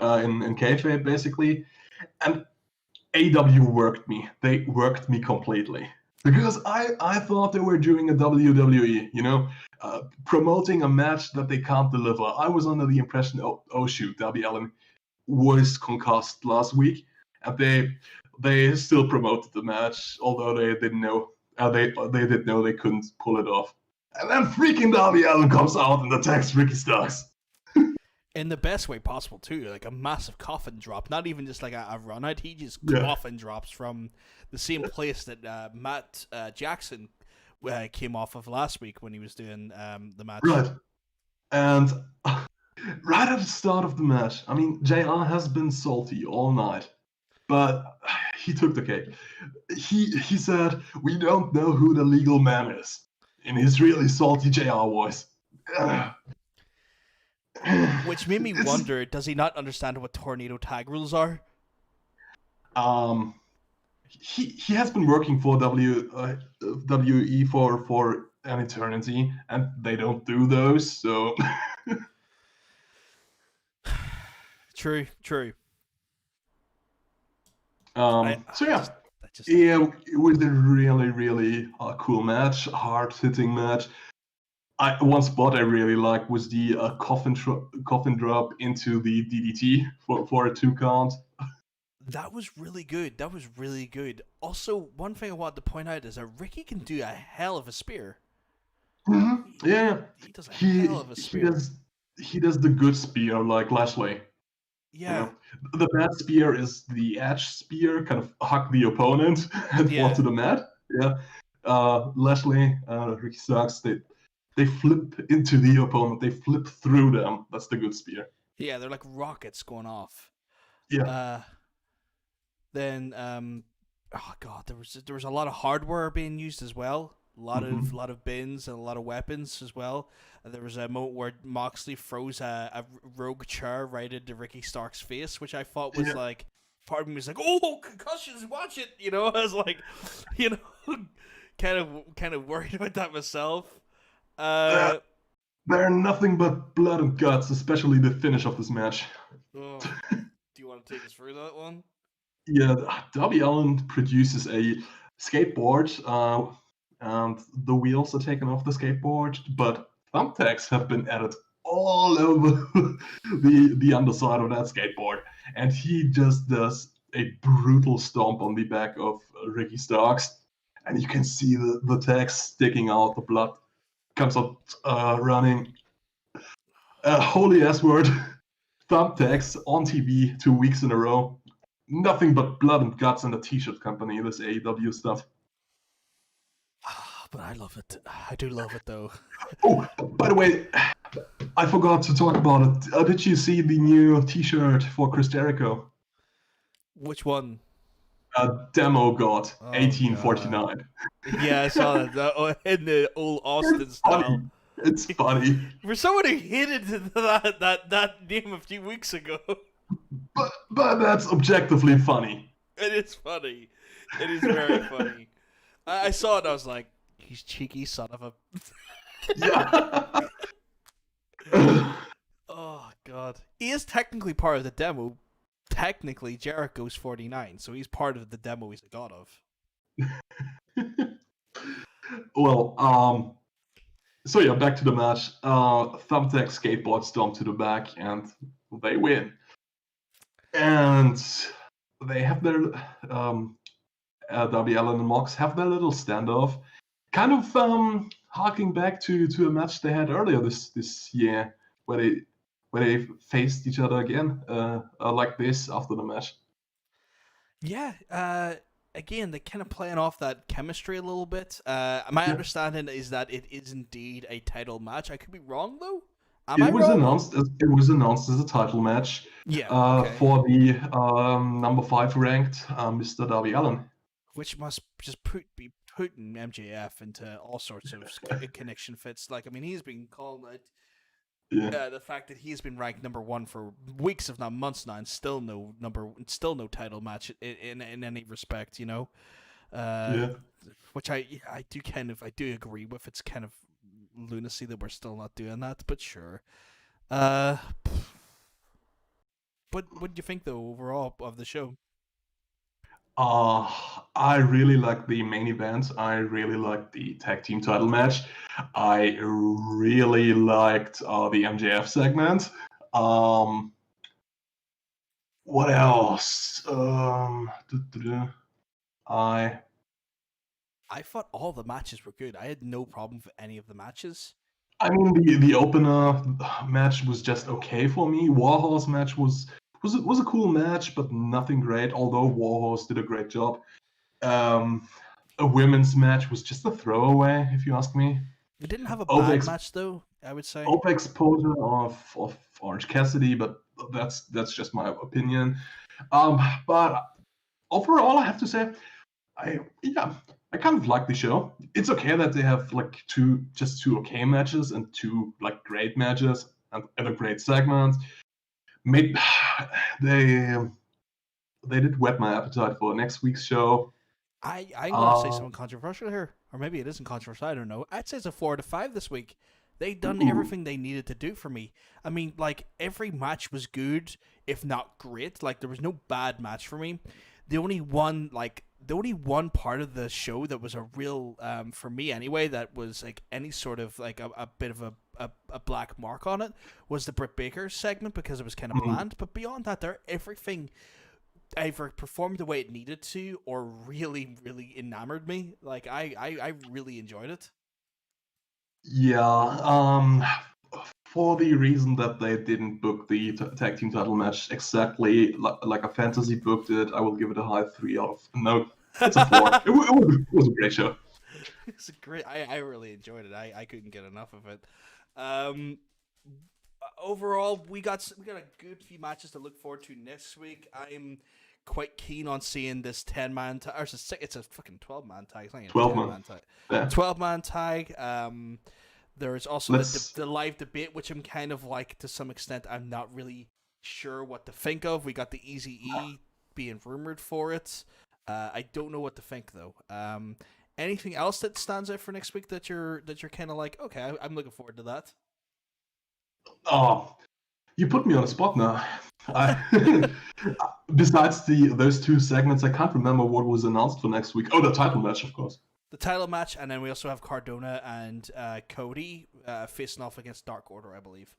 in kayfabe, basically. And AEW worked me. They worked me completely. Because I thought they were doing a WWE, promoting a match that they can't deliver. I was under the impression, oh shoot, Darby Allin was concussed last week. And they still promoted the match, although they didn't know. They did know they couldn't pull it off. And then freaking Darby Allin comes out and attacks Ricky Starks. In the best way possible, too. Like a massive coffin drop. Not even just like a run out. He just coffin drops from the same place that Matt Jackson came off of last week when he was doing the match. Right. And right at the start of the match, I mean, JR has been salty all night. But he took the cake. He said, "We don't know who the legal man is," in his really salty JR voice. Which made me wonder, does he not understand what tornado tag rules are? He has been working for WE for an eternity, and they don't do those, so... True. It was a really, really cool match, hard-hitting match. One spot I really liked was the coffin drop into the DDT for a 2 count. That was really good. Also, one thing I wanted to point out is that Ricky can do a hell of a spear. Mm-hmm. Yeah. He does a hell of a spear. He does the good spear like Lashley. Yeah. The bad spear is the edge spear, kind of hug the opponent and fall to the mat. Yeah. Lashley, Ricky Starks, they flip into the opponent. They flip through them. That's the good spear. Yeah, they're like rockets going off. Yeah. Then, oh god, there was a lot of hardware being used as well. lot of bins and a lot of weapons as well. There was a moment where Moxley froze a rogue chair right into Ricky Stark's face, which I thought was like, part of me was like, oh, concussions, watch it, you know. I was like, you know, kind of worried about that myself. They're nothing but blood and guts, especially the finish of this match. Oh, do you want to take us through that one? Yeah, Darby Allin produces a skateboard, and the wheels are taken off the skateboard, but thumbtacks have been added all over the underside of that skateboard, and he just does a brutal stomp on the back of Ricky Starks, and you can see the tags sticking out, the blood comes out running. Holy ass word. Thumbtacks on TV 2 weeks in a row. Nothing but blood and guts in the t-shirt company, this AEW stuff. But I love it. I do love it, though. Oh, by the way, I forgot to talk about it. Did you see the new t-shirt for Chris Jericho? Which one? Demo God, 1849. God. Yeah, I saw that in the old Austin style. It's funny. For someone who hated that name a few weeks ago. But that's objectively funny. It is funny. It is very funny. I saw it and I was like, he's cheeky son of a... Yeah. Oh, God. He is technically part of the demo. Technically, Jericho's 49, so he's part of the demo he's a god of. Well, so yeah, back to the match. Thumbtack skateboard stomp to the back, and they win. And they have their Darby Allin and Mox have their little standoff, kind of harking back to a match they had earlier this year, where they faced each other again like this after the match. Yeah. Again, they're kind of playing off that chemistry a little bit. My understanding is that it is indeed a title match. I could be wrong, though. It was announced as a title match. For the number 5 ranked Mr. Darby Allin, which must just be putting MJF into all sorts of connection fits. Like, I mean, he's been called it. Yeah. The fact that he's been ranked number 1 for weeks, if not months now, and still no title match in any respect, you know. Which I do agree with. It's kind of lunacy that we're still not doing that, but sure. But what do you think though overall of the show? I really like the main event. I really liked the tag team title match. I really liked the MJF segment. What else? I thought all the matches were good. I had no problem with any of the matches. I mean, the opener match was just okay for me. Warhorse match was a cool match, but nothing great, although Warhorse did a great job. A women's match was just a throwaway, if you ask me. It didn't have a bad match, though, I would say. Opex exposure of Orange Cassidy, but that's just my opinion. But overall, I have to say, I kind of like the show. It's okay that they have like two okay matches and 2 like great matches and a great segment. They did whet my appetite for next week's show. I'm going to say something controversial here, or maybe it isn't controversial. I don't know. I'd say it's a 4 out of 5 this week. They done everything they needed to do for me. I mean, like, every match was good, if not great. Like, there was no bad match for me. The only one part of the show that was a real, for me anyway, that was like any sort of like a bit of a black mark on it was the Britt Baker segment, because it was kind of bland. But beyond that, everything either performed the way it needed to or really, really enamored me. Like, I really enjoyed it. Yeah, for the reason that they didn't book the tag team title match exactly like a fantasy booked it, I will give it a high 3 out of... No, it's a 4. it was a great show. It's a great... I really enjoyed it. I couldn't get enough of it. Overall, we got a good few matches to look forward to next week. I'm quite keen on seeing this 10-man tag. Or it's a fucking 12-man tag. It's not even a 12 man. 10-man tag. Yeah. 12-man tag. There's also the live debate, which I'm kind of like, to some extent, I'm not really sure what to think of. We got the Eazy-E being rumored for it. I don't know what to think though. Anything else that stands out for next week that you're kind of like, okay, I'm looking forward to that? Oh, you put me on the spot now. Besides those two segments, I can't remember what was announced for next week. Oh, the title match, of course. The title match, and then we also have Cardona and Cody facing off against Dark Order, I believe.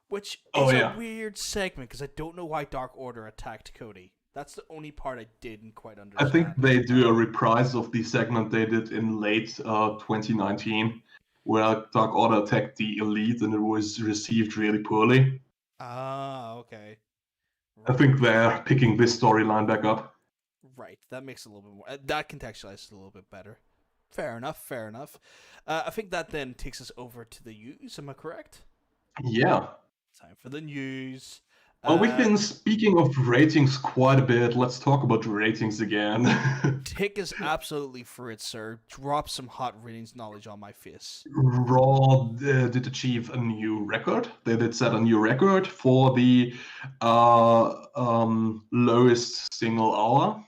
Which is a weird segment, because I don't know why Dark Order attacked Cody. That's the only part I didn't quite understand. I think they do a reprise of the segment they did in late 2019, where Dark Order attacked the Elite and it was received really poorly. Ah, okay. Right. I think they're picking this storyline back up. Right, that makes a little bit more... that contextualizes it a little bit better. Fair enough. I think that then takes us over to the news, am I correct? Yeah. Time for the news. Well, we've been speaking of ratings quite a bit. Let's talk about ratings again. Tick is absolutely for it, sir. Drop some hot ratings knowledge on my face. Raw did achieve a new record. They did set a new record for the lowest single hour.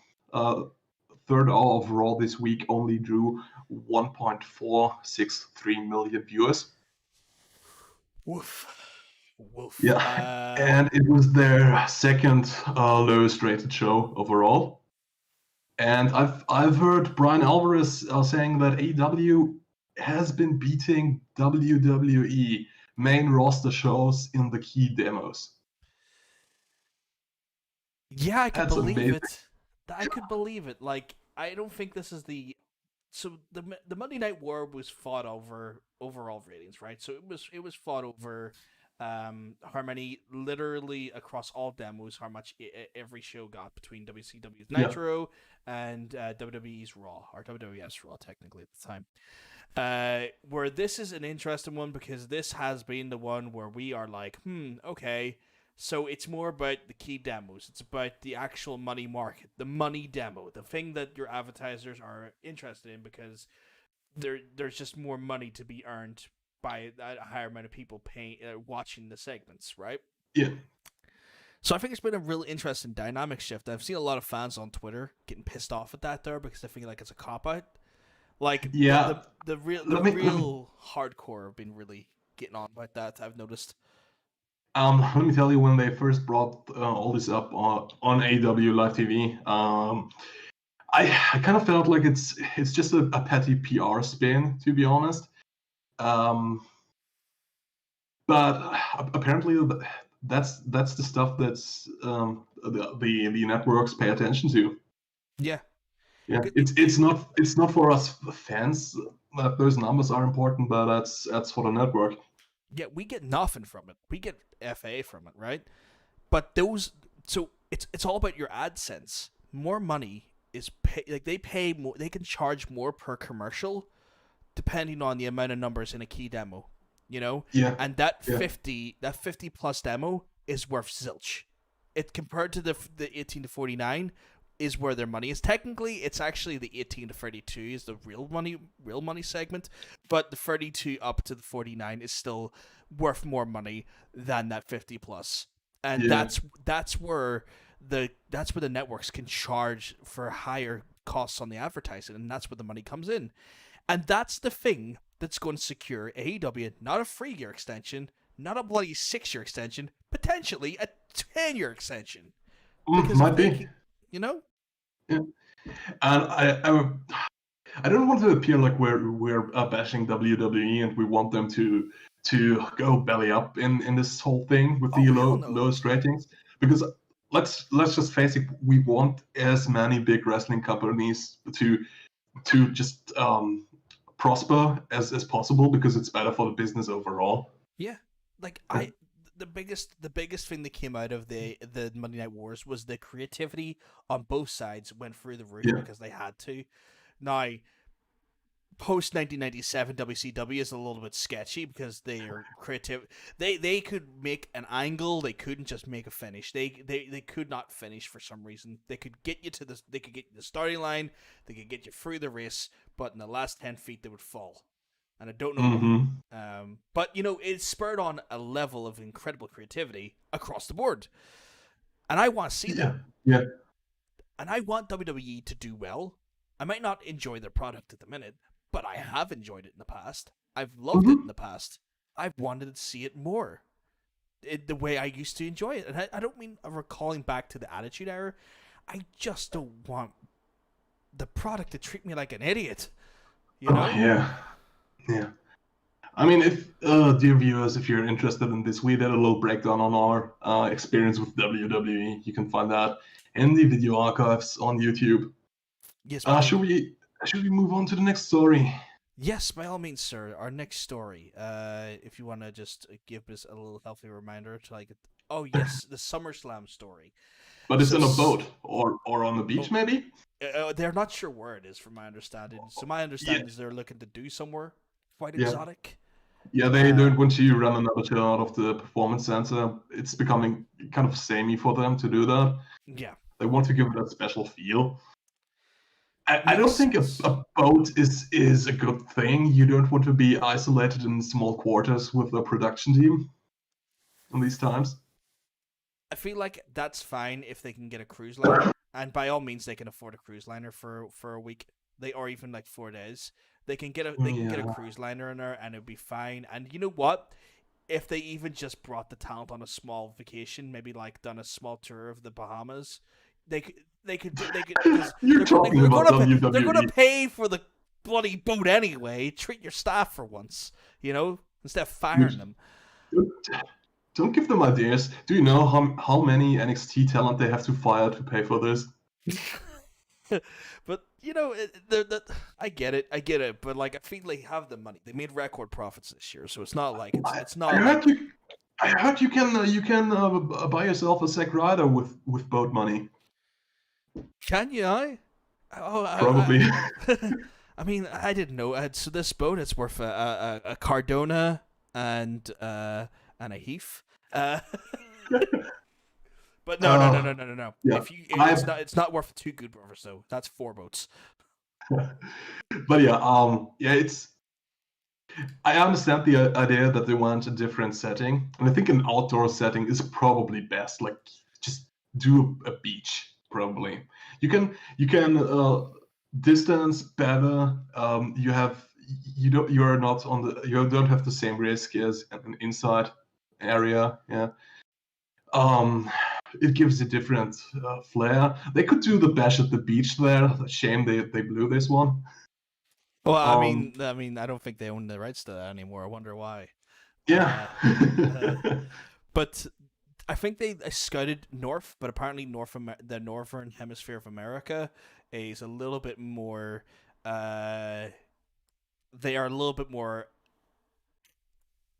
Third hour of Raw this week only drew 1.463 million viewers. Woof. Yeah, and it was their second lowest rated show overall. And I've heard Brian Alvarez saying that AEW has been beating WWE main roster shows in the key demos. Yeah, I could believe it. I could believe it. Like, I don't think this is the... So the Monday Night War was fought over overall ratings, right? So it was fought over how many, literally across all demos, how much every show got between WCW's Nitro and WWE's Raw, or WWF's Raw technically at the time. Where this is an interesting one, because this has been the one where we are like, okay, so it's more about the key demos. It's about the actual money market, the money demo, the thing that your advertisers are interested in, because there's just more money to be earned by a higher amount of people paying, watching the segments, right? Yeah. So I think it's been a really interesting dynamic shift. I've seen a lot of fans on Twitter getting pissed off at that there, because they feel like it's a cop-out. Like, the real hardcore have been really getting on about that, I've noticed. Let me tell you, when they first brought all this up on AEW Live TV, I kind of felt like it's just a petty PR spin, to be honest. But apparently that's the stuff that's the networks pay attention to. Yeah. It's not for us fans that those numbers are important, but that's for the network. Yeah, we get nothing from it. We get FA from it, right? But so it's all about your AdSense. More money is they pay more. They can charge more per commercial, depending on the amount of numbers in a key demo. You know. Yeah. And that 50 plus demo is worth zilch. It compared to the 18 to 49 is where their money is. Technically, it's actually the 18 to 32 is the real money segment, but the 32 up to the 49 is still worth more money than that 50 plus. And that's where the networks can charge for higher costs on the advertising, and that's where the money comes in. And that's the thing that's going to secure AEW not a 3-year extension, not a bloody 6-year extension, potentially a 10-year extension. Because might be. You know? Yeah. And I don't want to appear like we're bashing WWE and we want them to go belly up in this whole thing with the lowest ratings, because let's just face it, we want as many big wrestling companies to just prosper as possible, because it's better for the business overall. Yeah, like the biggest thing that came out of the Monday Night Wars was the creativity on both sides went through the roof because they had to. Now, post 1997 WCW is a little bit sketchy because they are creative. They could make an angle. They couldn't just make a finish. They could not finish for some reason. They could get you to the. They could get you to the starting line. They could get you through the race, but in the last 10 feet they would fall. And I don't know why. But it spurred on a level of incredible creativity across the board, and I want to see that. Yeah. And I want WWE to do well. I might not enjoy their product at the minute, but I have enjoyed it in the past. I've loved it in the past. I've wanted to see it more, the way I used to enjoy it. And I don't mean recalling back to the Attitude Era. I just don't want the product to treat me like an idiot. Yeah. I mean, if dear viewers, if you're interested in this, we did a little breakdown on our experience with WWE. You can find that in the video archives on YouTube. Yes. Should we move on to the next story? Yes, by all means, sir. Our next story. If you want to just give us a little healthy reminder to oh yes, the SummerSlam story. But it's in a boat or on the beach, maybe. They're not sure where it is, from my understanding. So my understanding is they're looking to do somewhere quite exotic. Yeah, they don't want to run another show out of the Performance Center. It's becoming kind of samey for them to do that. Yeah. They want to give it a special feel. I don't think a boat is a good thing. You don't want to be isolated in small quarters with a production team in these times. I feel like that's fine if they can get a cruise liner, and by all means they can afford a cruise liner for a week. Or even like 4 days. They can get a cruise liner in there, and it'd be fine. And you know what? If they even just brought the talent on a small vacation, maybe like done a small tour of the Bahamas, they could. You're talking about WWE. They're going to pay for the bloody boat anyway. Treat your staff for once, instead of firing them. Don't give them ideas. Do you know how many NXT talent they have to fire to pay for this? But I get it. But like, I feel they have the money. They made record profits this year, so it's not like it's not. I heard you can buy yourself a Zack Ryder with boat money. Can you? Probably. I mean, I didn't know. So this boat is worth a Cardona and a Heath. But no. Yeah. It's not worth 2 good brothers though. That's 4 boats. But I understand the idea that they want a different setting, and I think an outdoor setting is probably best. Like, just do a beach. Probably you can distance better. You don't have the same risk as an inside area. Yeah. It gives a different flair. They could do the Bash at the Beach there. Shame they blew this one. Well, I mean, I don't think they own the rights to that anymore. I wonder why. Yeah. But I think they scouted north, but apparently the northern hemisphere of America is a little bit more. They are a little bit more.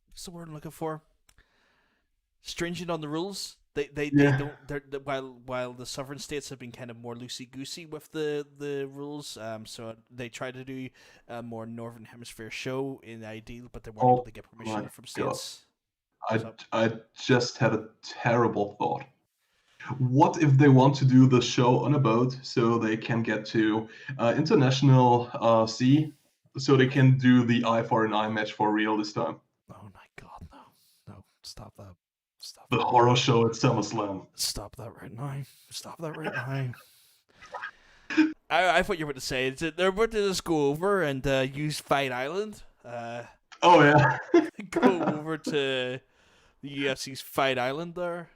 What's the word I'm looking for? Stringent on the rules. They don't. While the sovereign states have been kind of more loosey goosey with the rules. So they try to do a more northern hemisphere show in the ideal, but they weren't able to get permission from states. I just had a terrible thought. What if they want to do the show on a boat so they can get to international sea, so they can do the eye for an eye match for real this time? Oh my God, no! Stop that! Stop the that. Horror show at SummerSlam. Stop that right now! Stop that right now! I thought you were about to say they're about to just go over and use Fight Island. Oh yeah. Go over to the UFC's Fight Island there.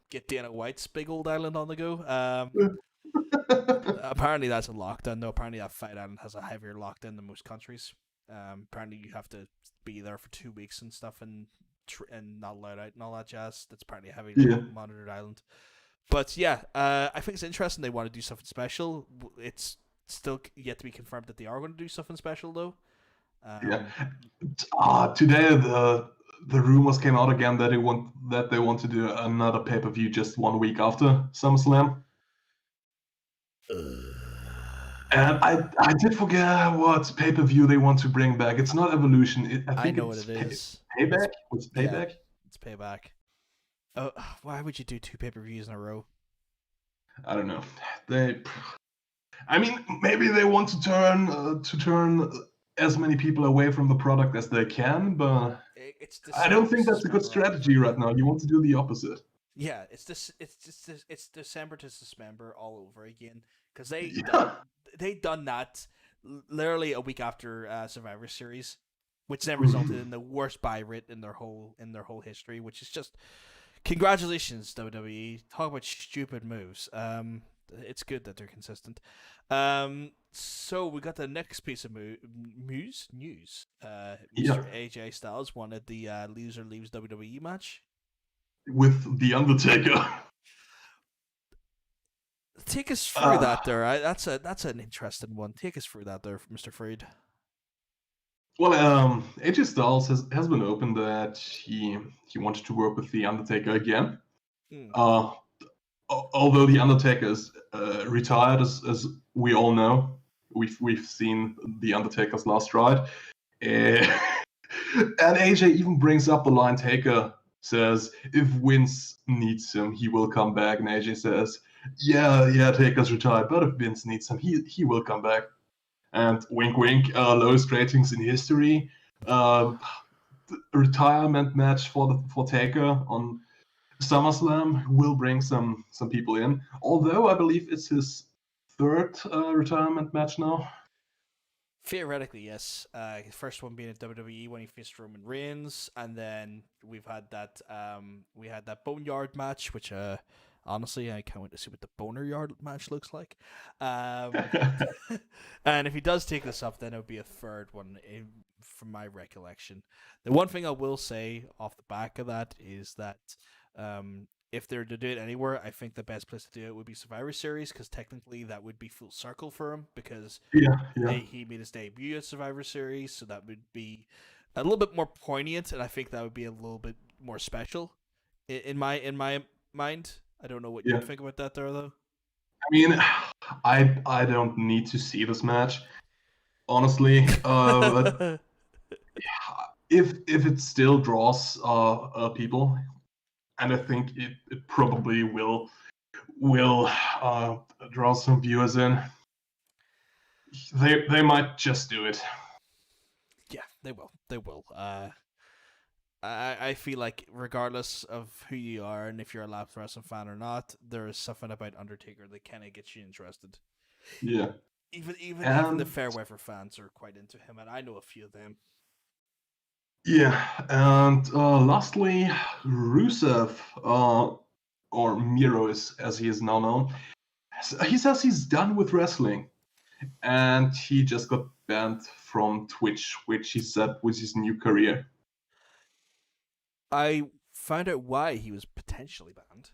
Get Dana White's big old island on the go. Apparently that's a lockdown though. Apparently that Fight Island has a heavier lockdown than most countries. Apparently you have to be there for 2 weeks and stuff and not allowed out and all that jazz. That's apparently a heavy monitored island. But yeah, I think it's interesting they want to do something special. It's still yet to be confirmed that they are going to do something special though. Today the rumors came out again that they want to do another pay-per-view just 1 week after SummerSlam. And I did forget what pay-per-view they want to bring back. It's not Evolution. I I think know what it's it is. Payback. What's Yeah, Payback? it's Payback. Oh, why would you do 2 pay-per-views in a row? I don't know. I mean, maybe they want to turn as many people away from the product as they can, but It's I don't December to think that's a good December all over strategy right again. now. You want to do the opposite. Yeah, it's December to December all over again because Yeah. they done that literally a week after Survivor Series, which then resulted in the worst buy rate in their whole history, which is just congratulations WWE. Talk about stupid moves. It's good that they're consistent. So we got the next piece of news. Yeah. Mr. AJ Styles wanted the loser leaves WWE match. With the Undertaker. Take us through that there. That's an interesting one. Take us through that there, Mr. Freed. Well, AJ Styles has been open that he wanted to work with the Undertaker again. Hmm. Although the Undertaker is retired, as we all know, we've seen the Undertaker's last ride, and AJ even brings up the line. Taker says, "If Vince needs him, he will come back." And AJ says, "Yeah, Taker's retired, but if Vince needs him, he will come back." And wink, wink, lowest ratings in history. Retirement match for Taker on SummerSlam will bring some people in. Although I believe it's his third retirement match now. Theoretically, yes. His first one being at WWE when he faced Roman Reigns, and then we had that Boneyard match, which honestly I can't wait to see what the Boner Yard match looks like. And if he does take this up, then it would be a third one, from my recollection. The one thing I will say off the back of that is that if they're to do it anywhere, I think the best place to do it would be Survivor Series, because technically that would be full circle for him, because Yeah. he made his debut at Survivor Series, so that would be a little bit more poignant, and I think that would be a little bit more special in my mind. I don't know what you think about that there, though. I mean, I don't need to see this match, honestly. But if it still draws people, and I think it probably will draw some viewers in, they might just do it. Yeah, they will. They will. I feel like regardless of who you are and if you're a lapsed wrestling fan or not, there is something about Undertaker that kind of gets you interested. Yeah. Even the fair weather fans are quite into him, and I know a few of them. Yeah, and lastly, Rusev, or Miro, as he is now known, he says he's done with wrestling, and he just got banned from Twitch, which he said was his new career. I found out why he was potentially banned.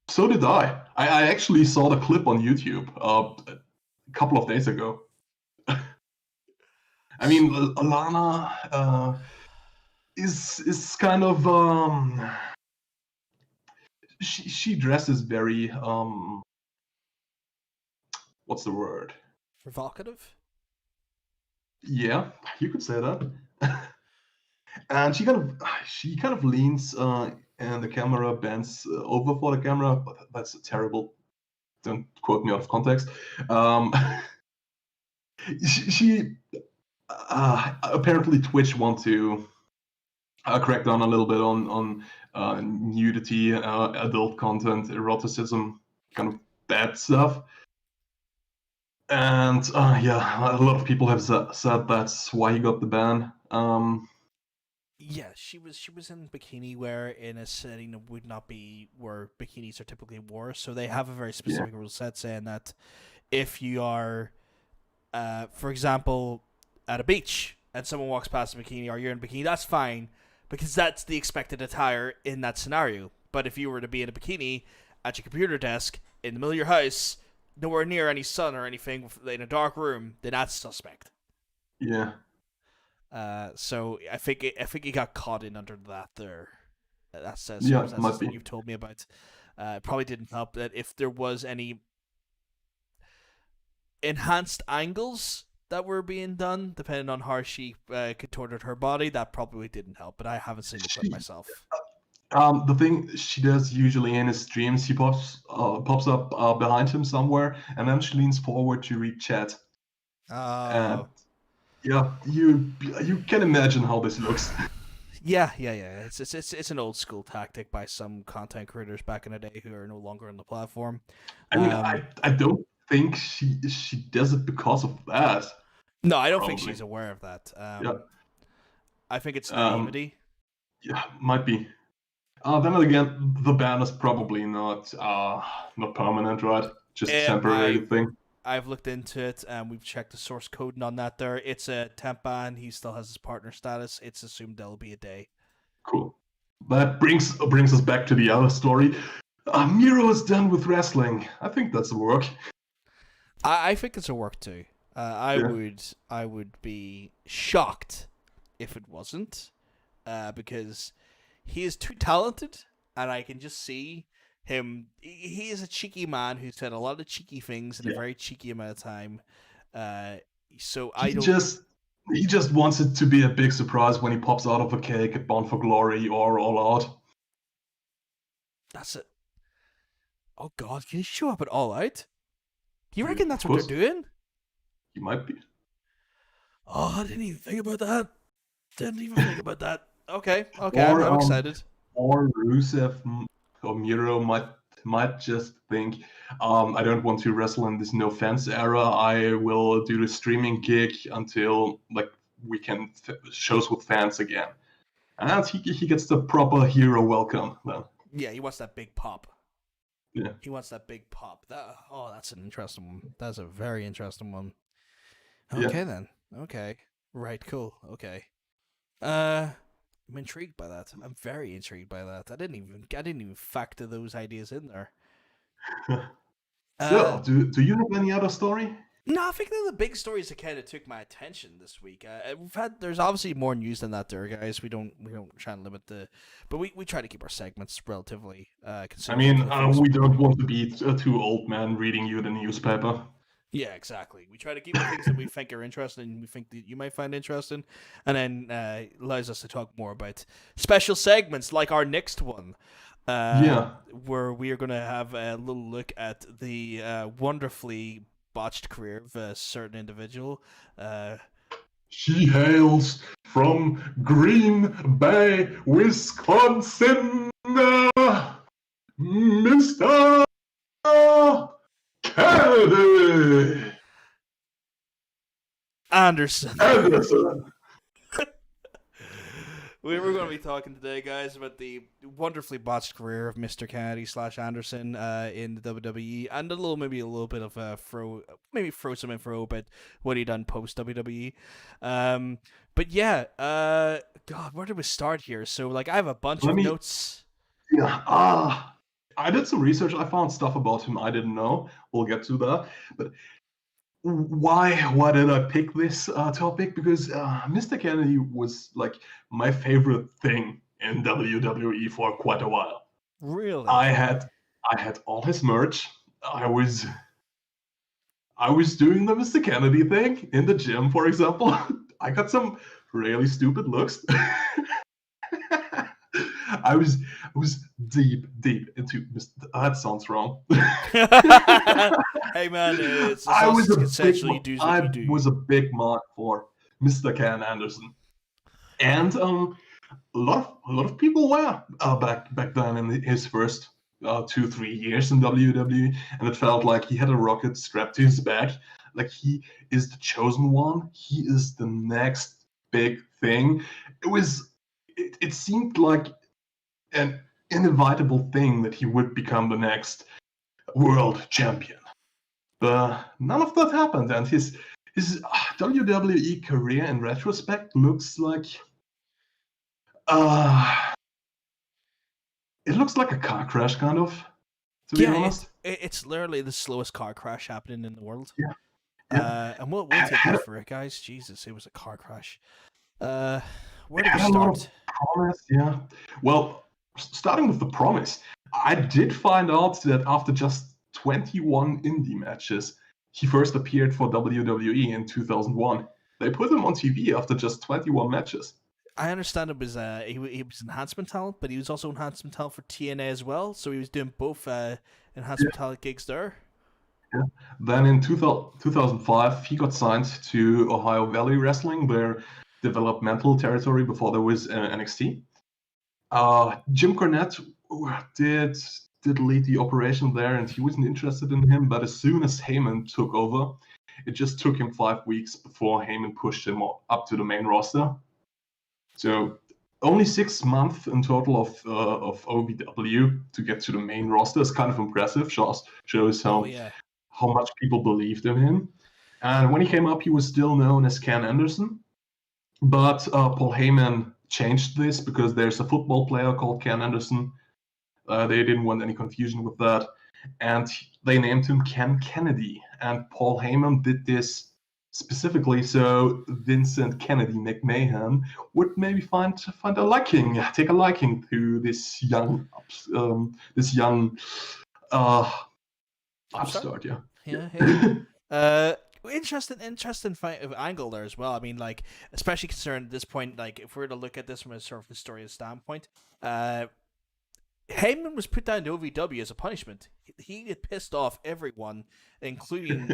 So did I. I actually saw the clip on YouTube a couple of days ago. I mean, Alana is kind of she dresses very what's the word? Provocative? Yeah, you could say that. And she kind of leans and the camera bends over for the camera, but that's terrible. Don't quote me out of context. She apparently Twitch want to crack down a little bit on nudity, adult content, eroticism, kind of bad stuff. And yeah, a lot of people have said that's why he got the ban. Yeah, she was in bikini wear in a setting that would not be where bikinis are typically worn. So they have a very specific rule set saying that if you are, for example, at a beach and someone walks past a bikini or you're in a bikini, that's fine because that's the expected attire in that scenario. But if you were to be in a bikini at your computer desk in the middle of your house, nowhere near any sun or anything, in a dark room, then that's suspect. Yeah. So I think he got caught in under that there. That's Might be. you've told me about. Probably didn't help that if there was any. enhanced angles that were being done, depending on how she contorted her body, that probably didn't help. But I haven't seen the clip myself. The thing she does usually in his streams, he pops up behind him somewhere, and then she leans forward to read chat. And yeah, you can imagine how this looks. Yeah. It's an old school tactic by some content creators back in the day who are no longer on the platform. I mean, I don't think she does it because of that. No, I don't think she's aware of that. I think it's naivety. Yeah, might be. Then again, the ban is probably not permanent, right? Just a temporary thing. I've looked into it, and we've checked the source code on that there. It's a temp ban. He still has his partner status. It's assumed there'll be a day. Cool. That brings us back to the other story. Miro is done with wrestling. I think that's a work. I think it's a work too. I would be shocked if it wasn't, because he is too talented, and I can just see him. He is a cheeky man who said a lot of cheeky things in a very cheeky amount of time. So he just wants it to be a big surprise when he pops out of a cake at Bound for Glory or All Out. That's it. Oh God, can he show up at All Out? Do you reckon that's what they're doing? He might be. Oh, I didn't even think about that. Okay, I'm excited. Or Rusev or Miro might just think, I don't want to wrestle in this no fans era. I will do the streaming gig until we can shows with fans again, and he gets the proper hero welcome then. Yeah, he wants that big pop. Yeah, he wants that big pop. That's an interesting one. That's a very interesting one. Okay then. Okay. Right. Cool. Okay. I'm intrigued by that. I'm very intrigued by that. I didn't even factor those ideas in there. So, do you have any other story? No, I think they're the big stories that kind of took my attention this week. There's obviously more news than that there, guys. We don't try and limit but we try to keep our segments relatively I mean, we don't want to be two old men reading you the newspaper. Yeah, exactly. We try to keep the things that we think are interesting and we think that you might find interesting, and then allows us to talk more about special segments like our next one. Where we are going to have a little look at the wonderfully botched career of a certain individual. She hails from Green Bay, Wisconsin, Mr. Kennedy Anderson. We were going to be talking today, guys, about the wonderfully botched career of Mr. Kennedy / Anderson in the WWE, and maybe a little bit of throw some info about what he done post WWE. But yeah, God, where did we start here? So I have a bunch of notes. Yeah. I did some research. I found stuff about him I didn't know. We'll get to that. But why did I pick this topic? Because Mr. Kennedy was my favorite thing in WWE for quite a while. Really? I had all his merch. I was doing the Mr. Kennedy thing in the gym, for example. I got some really stupid looks. I was deep into that sounds wrong. Hey man, I was a big mark for Mr. Ken Anderson, and a lot of people were back then in his first 2-3 years in WWE, and it felt like he had a rocket strapped to his back. Like he is the chosen one. He is the next big thing. It seemed like an inevitable thing that he would become the next world champion. But none of that happened, and his WWE career in retrospect looks like it looks like a car crash, kind of, to be honest. It's literally the slowest car crash happening in the world. Yeah. And we'll take it for it, guys. Jesus, it was a car crash. Where do we start? Promise, yeah. Well, starting with the promise, I did find out that after just 21 indie matches, he first appeared for WWE in 2001. They put him on TV after just 21 matches. I understand it was he was enhancement talent, but he was also enhancement talent for TNA as well. So he was doing both enhancement talent gigs there. Yeah. Then in 2005, he got signed to Ohio Valley Wrestling, their developmental territory before there was NXT. Jim Cornette did lead the operation there, and he wasn't interested in him. But as soon as Heyman took over, it just took him 5 weeks before Heyman pushed him up to the main roster. So only 6 months in total of OVW to get to the main roster is kind of impressive. Shows how much people believed in him. And when he came up, he was still known as Ken Anderson. But Paul Heyman changed this because there's a football player called Ken Anderson. They didn't want any confusion with that. And they named him Ken Kennedy. And Paul Heyman did this specifically so Vincent Kennedy McMahon would maybe take a liking to this young upstart. Yeah. Interesting angle there as well. I mean, like, especially concerned at this point, like, if we were to look at this from a sort of historian standpoint, Heyman was put down to OVW as a punishment. He had pissed off everyone, including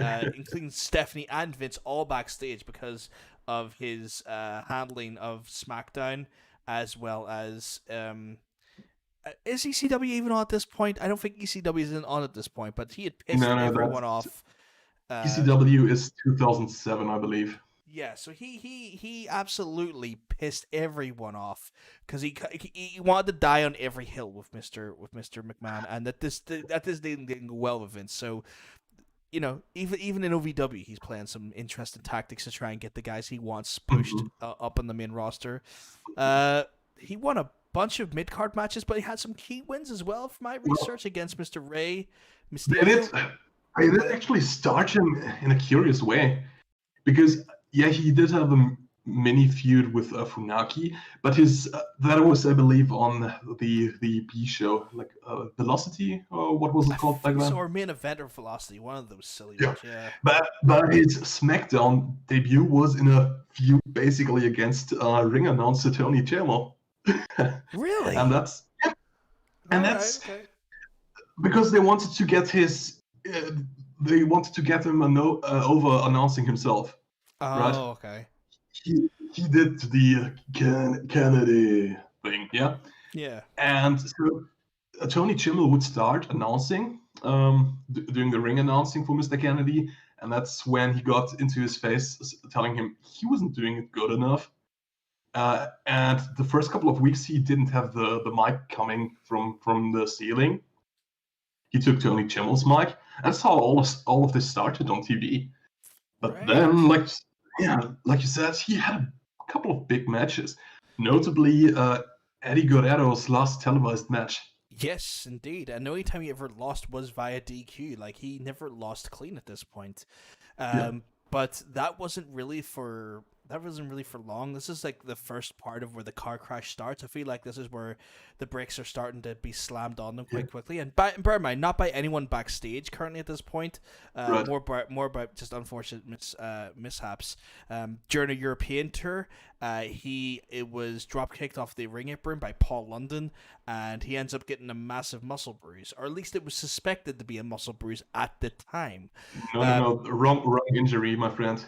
Stephanie and Vince, all backstage because of his handling of SmackDown, as well as is ECW even on at this point? I don't think ECW is on at this point, but he had pissed everyone off. ECW is 2007, I believe. Yeah, so he absolutely pissed everyone off because he wanted to die on every hill with Mr. McMahon, and that this didn't go well with Vince. So, you know, even in OVW, he's playing some interesting tactics to try and get the guys he wants pushed up on the main roster. He won a bunch of mid-card matches, but he had some key wins as well from my research against Mr. Ray Mysterio. I did actually start him in a curious way because he did have a mini feud with Funaki, but that was, I believe, on the B show, like Velocity, or what was it called back then? Or Main Event or Velocity, one of those silly ones. Yeah. But his SmackDown debut was in a feud basically against ring announcer Tony Chamo. Really? And that's because they wanted to get him over announcing himself. Oh, right? Okay. He did the Kennedy thing, yeah? Yeah. And so Tony Chimel would start announcing, doing the ring announcing for Mr. Kennedy, and that's when he got into his face telling him he wasn't doing it good enough. And the first couple of weeks, he didn't have the mic coming from the ceiling. He took Tony Chimel's mic. That's how all of this started on TV. But then, like you said, he had a couple of big matches, notably Eddie Guerrero's last televised match. Yes, indeed. And the only time he ever lost was via DQ. Like, he never lost clean at this point. But that wasn't really for long. This is like the first part of where the car crash starts. I feel like this is where the brakes are starting to be slammed on them quite quickly. And bear in mind, not by anyone backstage currently at this point. More about just unfortunate mishaps. During a European tour, it was drop kicked off the ring apron by Paul London, and he ends up getting a massive muscle bruise, or at least it was suspected to be a muscle bruise at the time. No, wrong injury, my friend.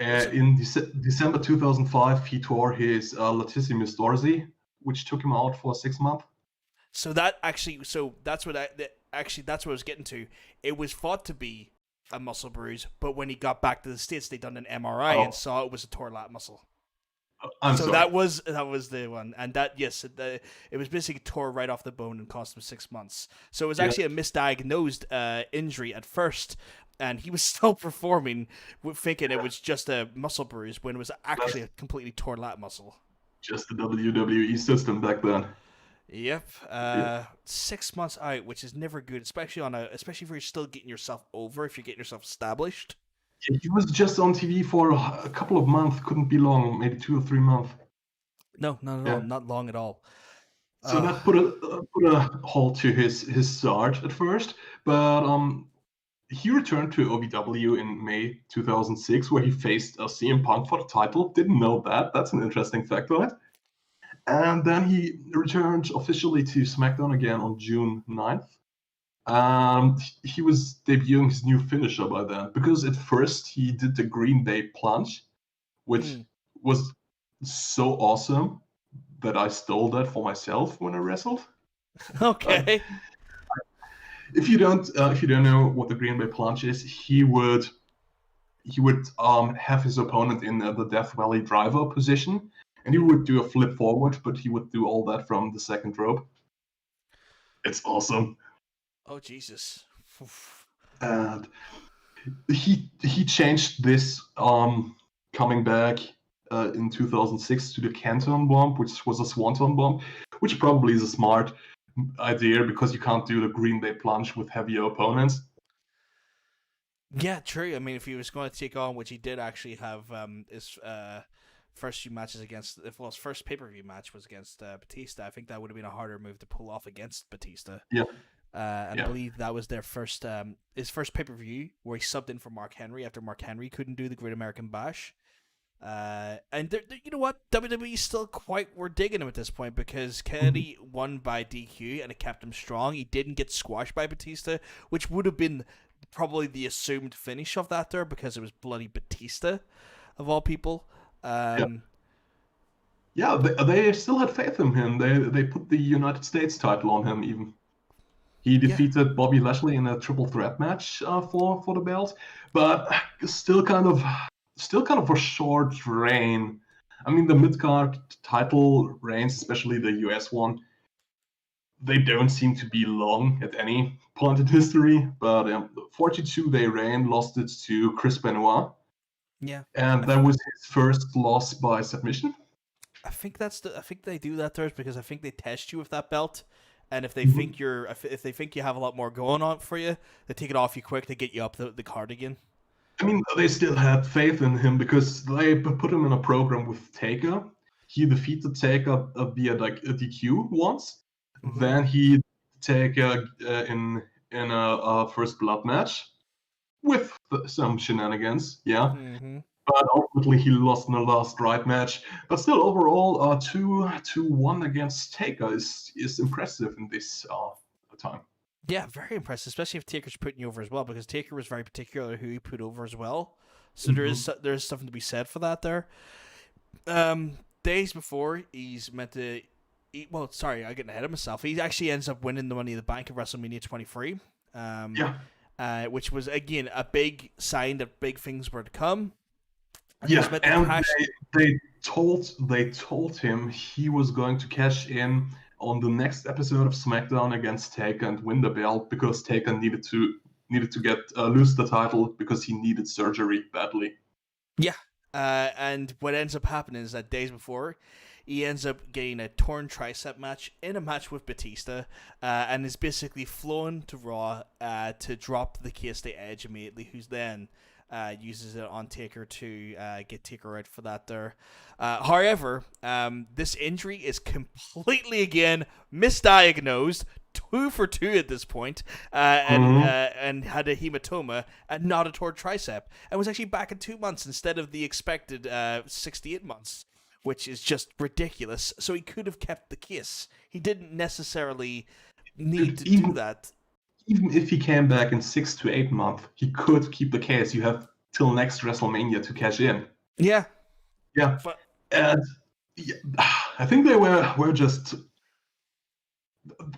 In December 2005, he tore his latissimus dorsi, which took him out for 6 months. That's what I was getting to. It was thought to be a muscle bruise, but when he got back to the States, they done an MRI and saw it was a torn lat muscle. Sorry. that was the one, and it was basically tore right off the bone and cost him 6 months. So it was actually a misdiagnosed injury at first. And he was still performing, thinking it was just a muscle bruise when it was actually a completely torn lat muscle. Just the WWE system back then. Yep. 6 months out, which is never good, especially if you're still getting yourself over, if you're getting yourself established. He was just on TV for a couple of months. Couldn't be long, maybe 2 or 3 months. No, not at all. Not long at all. So that put a halt to his start at first, but he returned to OVW in May 2006, where he faced CM Punk for the title. Didn't know that. That's an interesting fact, right? And then he returned officially to SmackDown again on June 9th. He was debuting his new finisher by then, because at first he did the Green Day Plunge, which was so awesome that I stole that for myself when I wrestled. Okay. If you don't know what the Green Bay Plunge is, he would have his opponent in the Death Valley Driver position, and he would do a flip forward, but he would do all that from the second rope. It's awesome. Oh Jesus! And he changed this coming back in 2006 to the Canton Bomb, which was a Swanton Bomb, which probably is a smart idea because you can't do the Green Bay Plunge with heavier opponents. Yeah, true. I mean, if he was going to take on, which he did actually have, his first few matches against, his first pay-per-view match was against Batista. I think that would have been a harder move to pull off against Batista. Yeah. I believe that was their first, his first pay-per-view where he subbed in for Mark Henry after Mark Henry couldn't do the Great American Bash. And you know what? WWE still quite were digging him at this point because Kennedy won by DQ and it kept him strong. He didn't get squashed by Batista, which would have been probably the assumed finish of that there because it was bloody Batista, of all people. Yeah, they still had faith in him. They put the United States title on him even. He defeated Bobby Lashley in a triple threat match for the belt, but still kind of a short reign. I mean, the mid-card title reigns, especially the US one, they don't seem to be long at any point in history. But 42-day reign, lost it to Chris Benoit. Yeah, and that was his first loss by submission. I think they do that there because I think they test you with that belt. And if they think if they think you have a lot more going on for you, they take it off you quick to get you up the card again. I mean, they still had faith in him because they put him in a program with Taker. He defeated Taker via like a DQ once. Mm-hmm. Then he Taker in a first blood match with some shenanigans. Yeah. Mm-hmm. But ultimately, he lost in the last right match. But still, overall, 2-1 against Taker is impressive in this time. Yeah, very impressive, especially if Taker's putting you over as well, because Taker was very particular who he put over as well. So there is something to be said for that there. Days before he's meant to... I'm getting ahead of myself. He actually ends up winning the Money in the Bank at WrestleMania 23. Which was, again, a big sign that big things were to come. And they told him he was going to cash in on the next episode of SmackDown against Taker and win the belt because Taker needed to get lose the title because he needed surgery badly. Yeah, and what ends up happening is that days before, he ends up getting a torn tricep match in a match with Batista, and is basically flown to Raw to drop the case to Edge immediately, who's then uses it on Taker to get Taker out for that there. However, this injury is completely, again, misdiagnosed, 2 for 2 at this point, and had a hematoma and not a torn tricep, and was actually back in 2 months instead of the expected 68 months, which is just ridiculous. So he could have kept the case. He didn't necessarily need to do that. Even if he came back in 6 to 8 months, he could keep the case. You have till next WrestleMania to cash in. Yeah. But, and I think they were just...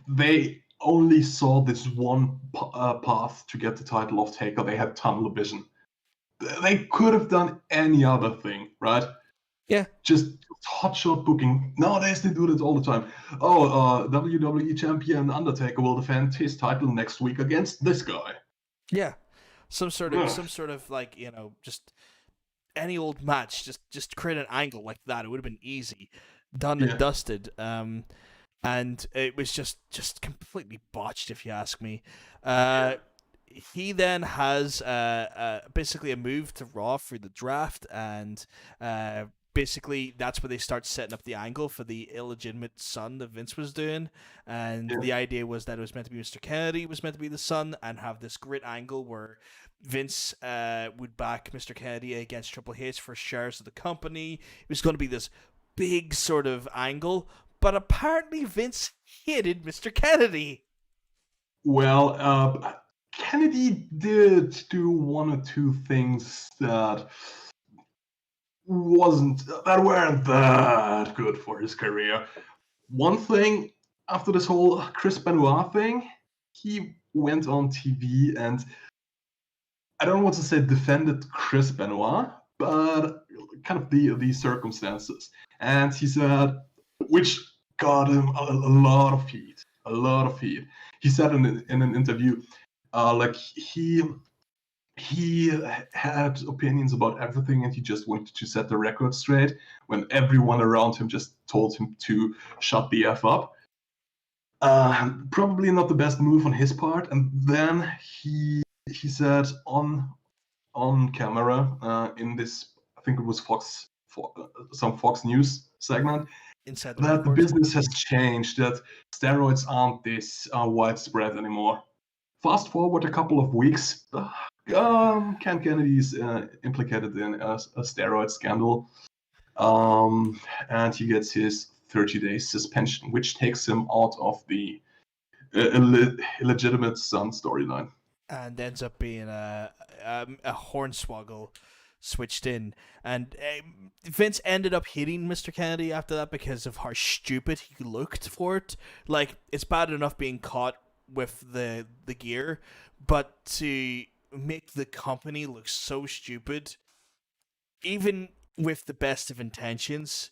They only saw this one path to get the title off Taker. They had tunnel vision. They could have done any other thing, right? Yeah. Just hotshot booking. Nowadays they do this all the time. WWE champion Undertaker will defend his title next week against this guy. Yeah. Some sort of like, just any old match, just create an angle like that. It would have been easy. Done and dusted. And it was just completely botched, if you ask me. He then has basically a move to Raw through the draft, and basically that's where they start setting up the angle for the illegitimate son that Vince was doing, and the idea was that it was meant to be Mr. Kennedy was meant to be the son, and have this great angle where Vince would back Mr. Kennedy against Triple H for shares of the company. It was going to be this big sort of angle, but apparently Vince hated Mr. Kennedy. Well, Kennedy did do one or two things that weren't that good for his career. One thing, after this whole Chris Benoit thing, he went on TV and, I don't want to say defended Chris Benoit, but kind of the circumstances. And he said, which got him a lot of heat. He said in an interview, like he had opinions about everything, and he just wanted to set the record straight when everyone around him just told him to shut the F up. Probably not the best move on his part. And then he said on camera in this, I think it was some Fox News segment, that the business has changed, that steroids aren't this widespread anymore. Fast forward a couple of weeks, Ken Kennedy's implicated in a steroid scandal, and he gets his 30-day suspension, which takes him out of the illegitimate son storyline. And ends up being a hornswoggle switched in. And Vince ended up hating Mr. Kennedy after that because of how stupid he looked for it. Like, it's bad enough being caught with the gear, but to make the company look so stupid, even with the best of intentions,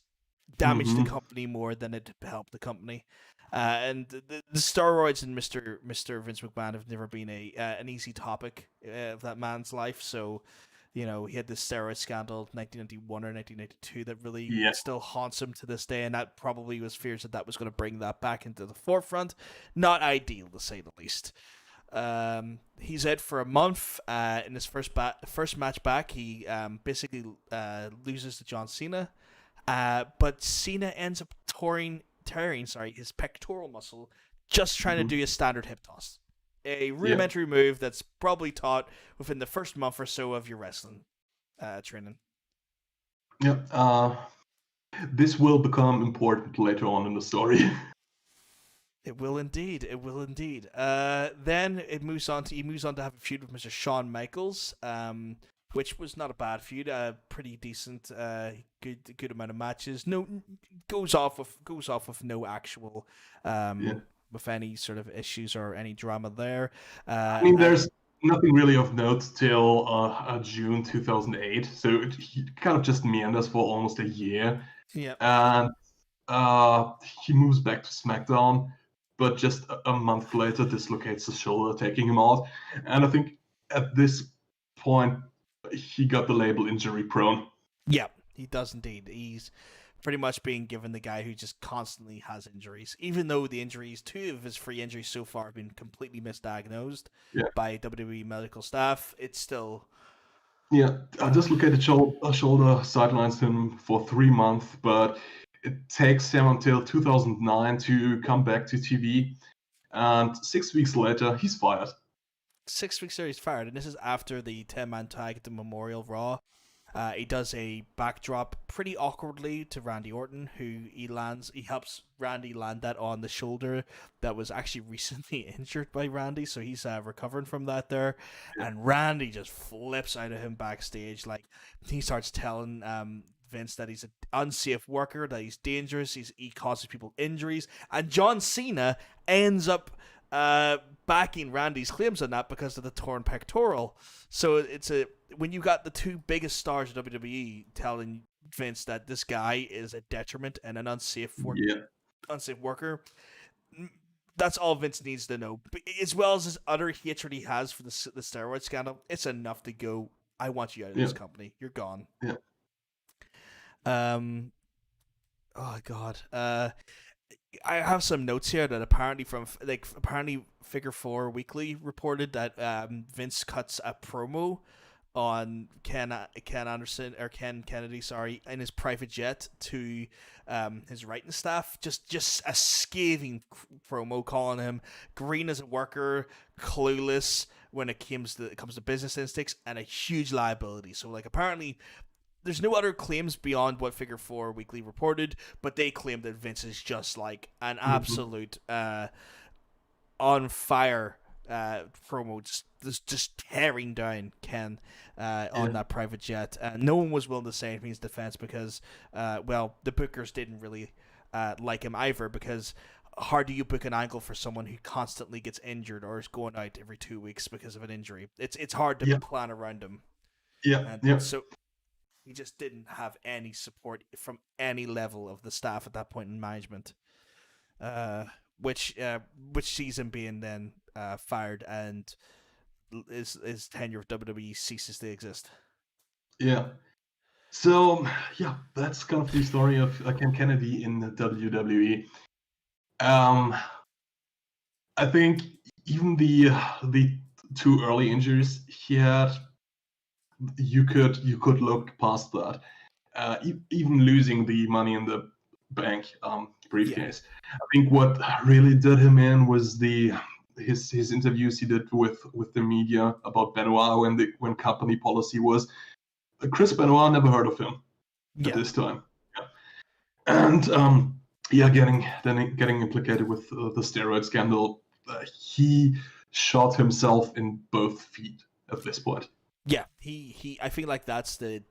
damaged the company more than it helped the company. And the steroids and Mr. Vince McMahon have never been an easy topic of that man's life. So, you know, he had this steroid scandal in 1991 or 1992 that really still haunts him to this day, and that probably was fears that was going to bring that back into the forefront. Not ideal, to say the least. He's out for a month. In his first match back, he basically loses to John Cena, but Cena ends up tearing his pectoral muscle just trying to do a standard hip toss. A rudimentary move that's probably taught within the first month or so of your wrestling training. Yeah, this will become important later on in the story. It will indeed. Then he moves on to have a feud with Mr. Shawn Michaels, which was not a bad feud. Pretty decent. Good amount of matches. No, goes off with no actual with any sort of issues or any drama there. I mean, there's nothing really of note till June 2008, so he kind of just meanders for almost a year. Yeah. And he moves back to SmackDown, but just a month later dislocates his shoulder, taking him out. And I think at this point, he got the label injury prone. Yeah, he does indeed. He's pretty much being given the guy who just constantly has injuries, even though the injuries, 2 of his 3 injuries so far have been completely misdiagnosed by WWE medical staff. It's still... Yeah, a dislocated shoulder sidelines him for 3 months, but it takes him until 2009 to come back to TV, and 6 weeks later, he's fired. 6 weeks later, he's fired, and this is after the 10-man tag at the Memorial Raw. He does a backdrop pretty awkwardly to Randy Orton, who he helps Randy land that on the shoulder that was actually recently injured by Randy, so he's recovering from that there. And Randy just flips out of him backstage. Like, he starts telling Vince that he's an unsafe worker, that he's dangerous, he causes people injuries, and John Cena ends up backing Randy's claims on that because of the torn pectoral. So when you got the 2 biggest stars of WWE telling Vince that this guy is a detriment and an unsafe worker, that's all Vince needs to know. But as well as his utter hatred he has for the steroid scandal, it's enough to go, I want you out of this company. You're gone. Yeah. Oh God. I have some notes here that apparently Figure 4 Weekly reported that Vince cuts a promo Ken Kennedy, sorry, in his private jet to his writing staff. Just a scathing promo calling him green as a worker, clueless when it comes to business instincts, and a huge liability. So like apparently there's no other claims beyond what Figure 4 Weekly reported, but they claim that Vince is just like an absolute on fire promo, just tearing down Ken on that private jet. No one was willing to say anything in his defense because, well, the bookers didn't really like him either, because how do you book an angle for someone who constantly gets injured or is going out every 2 weeks because of an injury? It's hard to plan around him. So he just didn't have any support from any level of the staff at that point in management, which sees him being then fired, and his tenure of WWE ceases to exist. Yeah. So that's kind of the story of Ken Kennedy in the WWE. I think even the 2 early injuries he had, you could look past that. Even losing the Money in the Bank briefcase. I think what really did him in was his interviews he did with the media about Benoit when company policy was Chris Benoit, never heard of him at this time. And getting implicated with the steroid scandal. He shot himself in both feet at this point. Yeah, he I feel like that's the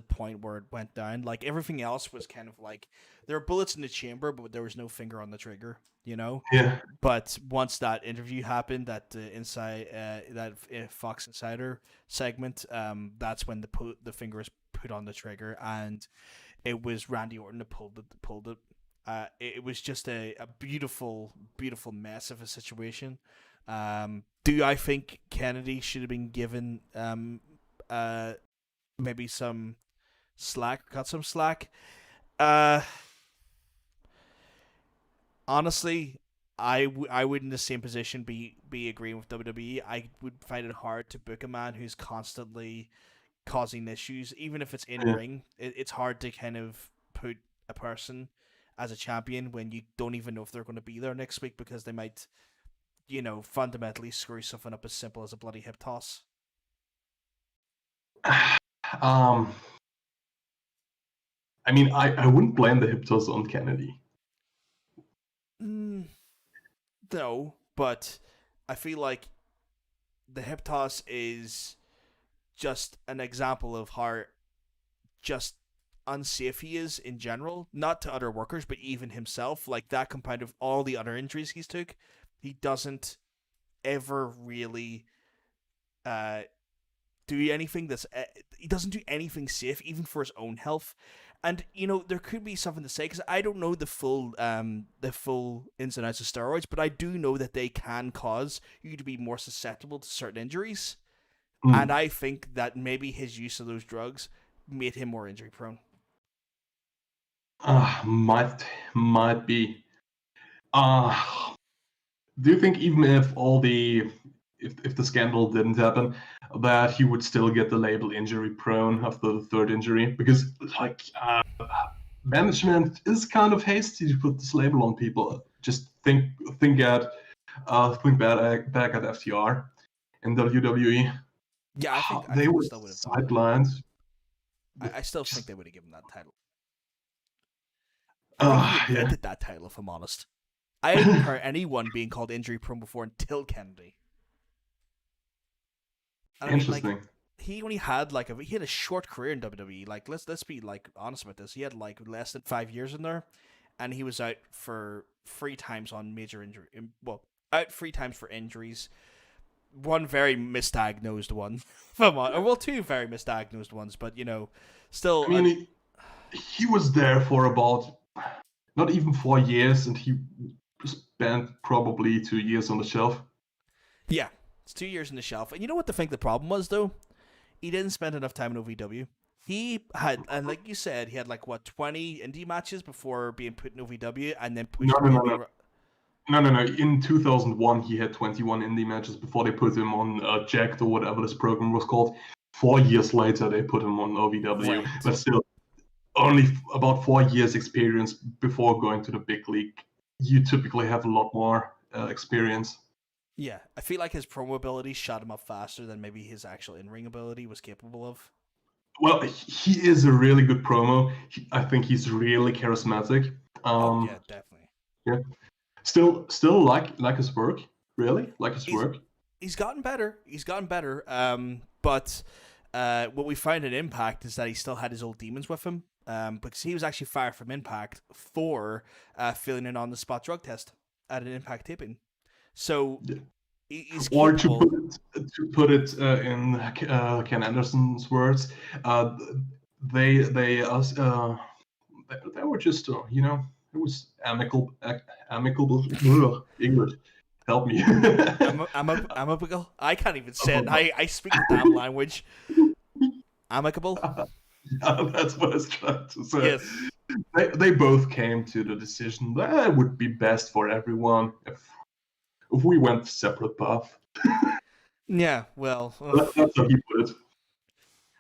point where it went down. Like everything else was kind of like there were bullets in the chamber, but there was no finger on the trigger, you know? Yeah. But once that interview happened, that Fox Insider segment, that's when the finger was put on the trigger, and it was Randy Orton that pulled it. It was just a beautiful, beautiful mess of a situation. Do I think Kennedy should have been given maybe some slack, cut some slack? Honestly, I would in the same position be agreeing with WWE. I would find it hard to book a man who's constantly causing issues, even if it's in ring. It's hard to kind of put a person as a champion when you don't even know if they're going to be there next week, because they might, fundamentally screw something up as simple as a bloody hip toss. I mean, I wouldn't blame the hip toss on Kennedy. No, but I feel like the hip toss is just an example of how just unsafe he is in general, not to other workers, but even himself. Like that combined with all the other injuries he's took, he doesn't ever really do anything he doesn't do anything safe, even for his own health. And there could be something to say, because I don't know the full ins and outs of steroids, but I do know that they can cause you to be more susceptible to certain injuries. And I think that maybe his use of those drugs made him more injury prone. Might be. Do you think even if if the scandal didn't happen, that he would still get the label injury prone after the 3rd injury? Because management is kind of hasty to put this label on people. Just think back at FTR in WWE. Yeah, I think they were still would have sidelined. I still think they would have given that title. I think he invented that title, if I'm honest. I hadn't heard anyone being called injury prone before until Kennedy. Interesting. He only had he had a short career in WWE. Like let's be honest about this. He had less than 5 years in there, and he was out for 3 times on major injury. Well, out 3 times for injuries. One very misdiagnosed one. 2 very misdiagnosed ones, but still. I mean, he was there for about not even 4 years, and he spent probably 2 years on the shelf. Yeah, it's 2 years on the shelf. And you know what the problem was, though? He didn't spend enough time in OVW. He had, and like you said, he had 20 indie matches before being put in OVW, and then pushed. No. In 2001, he had 21 indie matches before they put him on Jacked or whatever this program was called. 4 years later they put him on OVW, Right. but still only about 4 years experience before going to the big league. You typically have a lot more experience. Yeah, I feel like his promo ability shot him up faster than maybe his actual in-ring ability was capable of. Well, he is a really good promo. I think he's really charismatic. Oh yeah, definitely. Yeah. Still like his work. Really like his work. He's gotten better. He's gotten better. But what we find in Impact is that he still had his old demons with him. Because he was actually fired from Impact for failing an on-the-spot drug test at an Impact taping. So he's or capable. to put it in Ken Anderson's words, they were just it was amicable. English, help me. Amicable. I can't even say it. I speak the damn language. Amicable. That's what I was trying to say. Yes. They both came to the decision that it would be best for everyone if we went separate paths. Yeah, well, That's how he put it.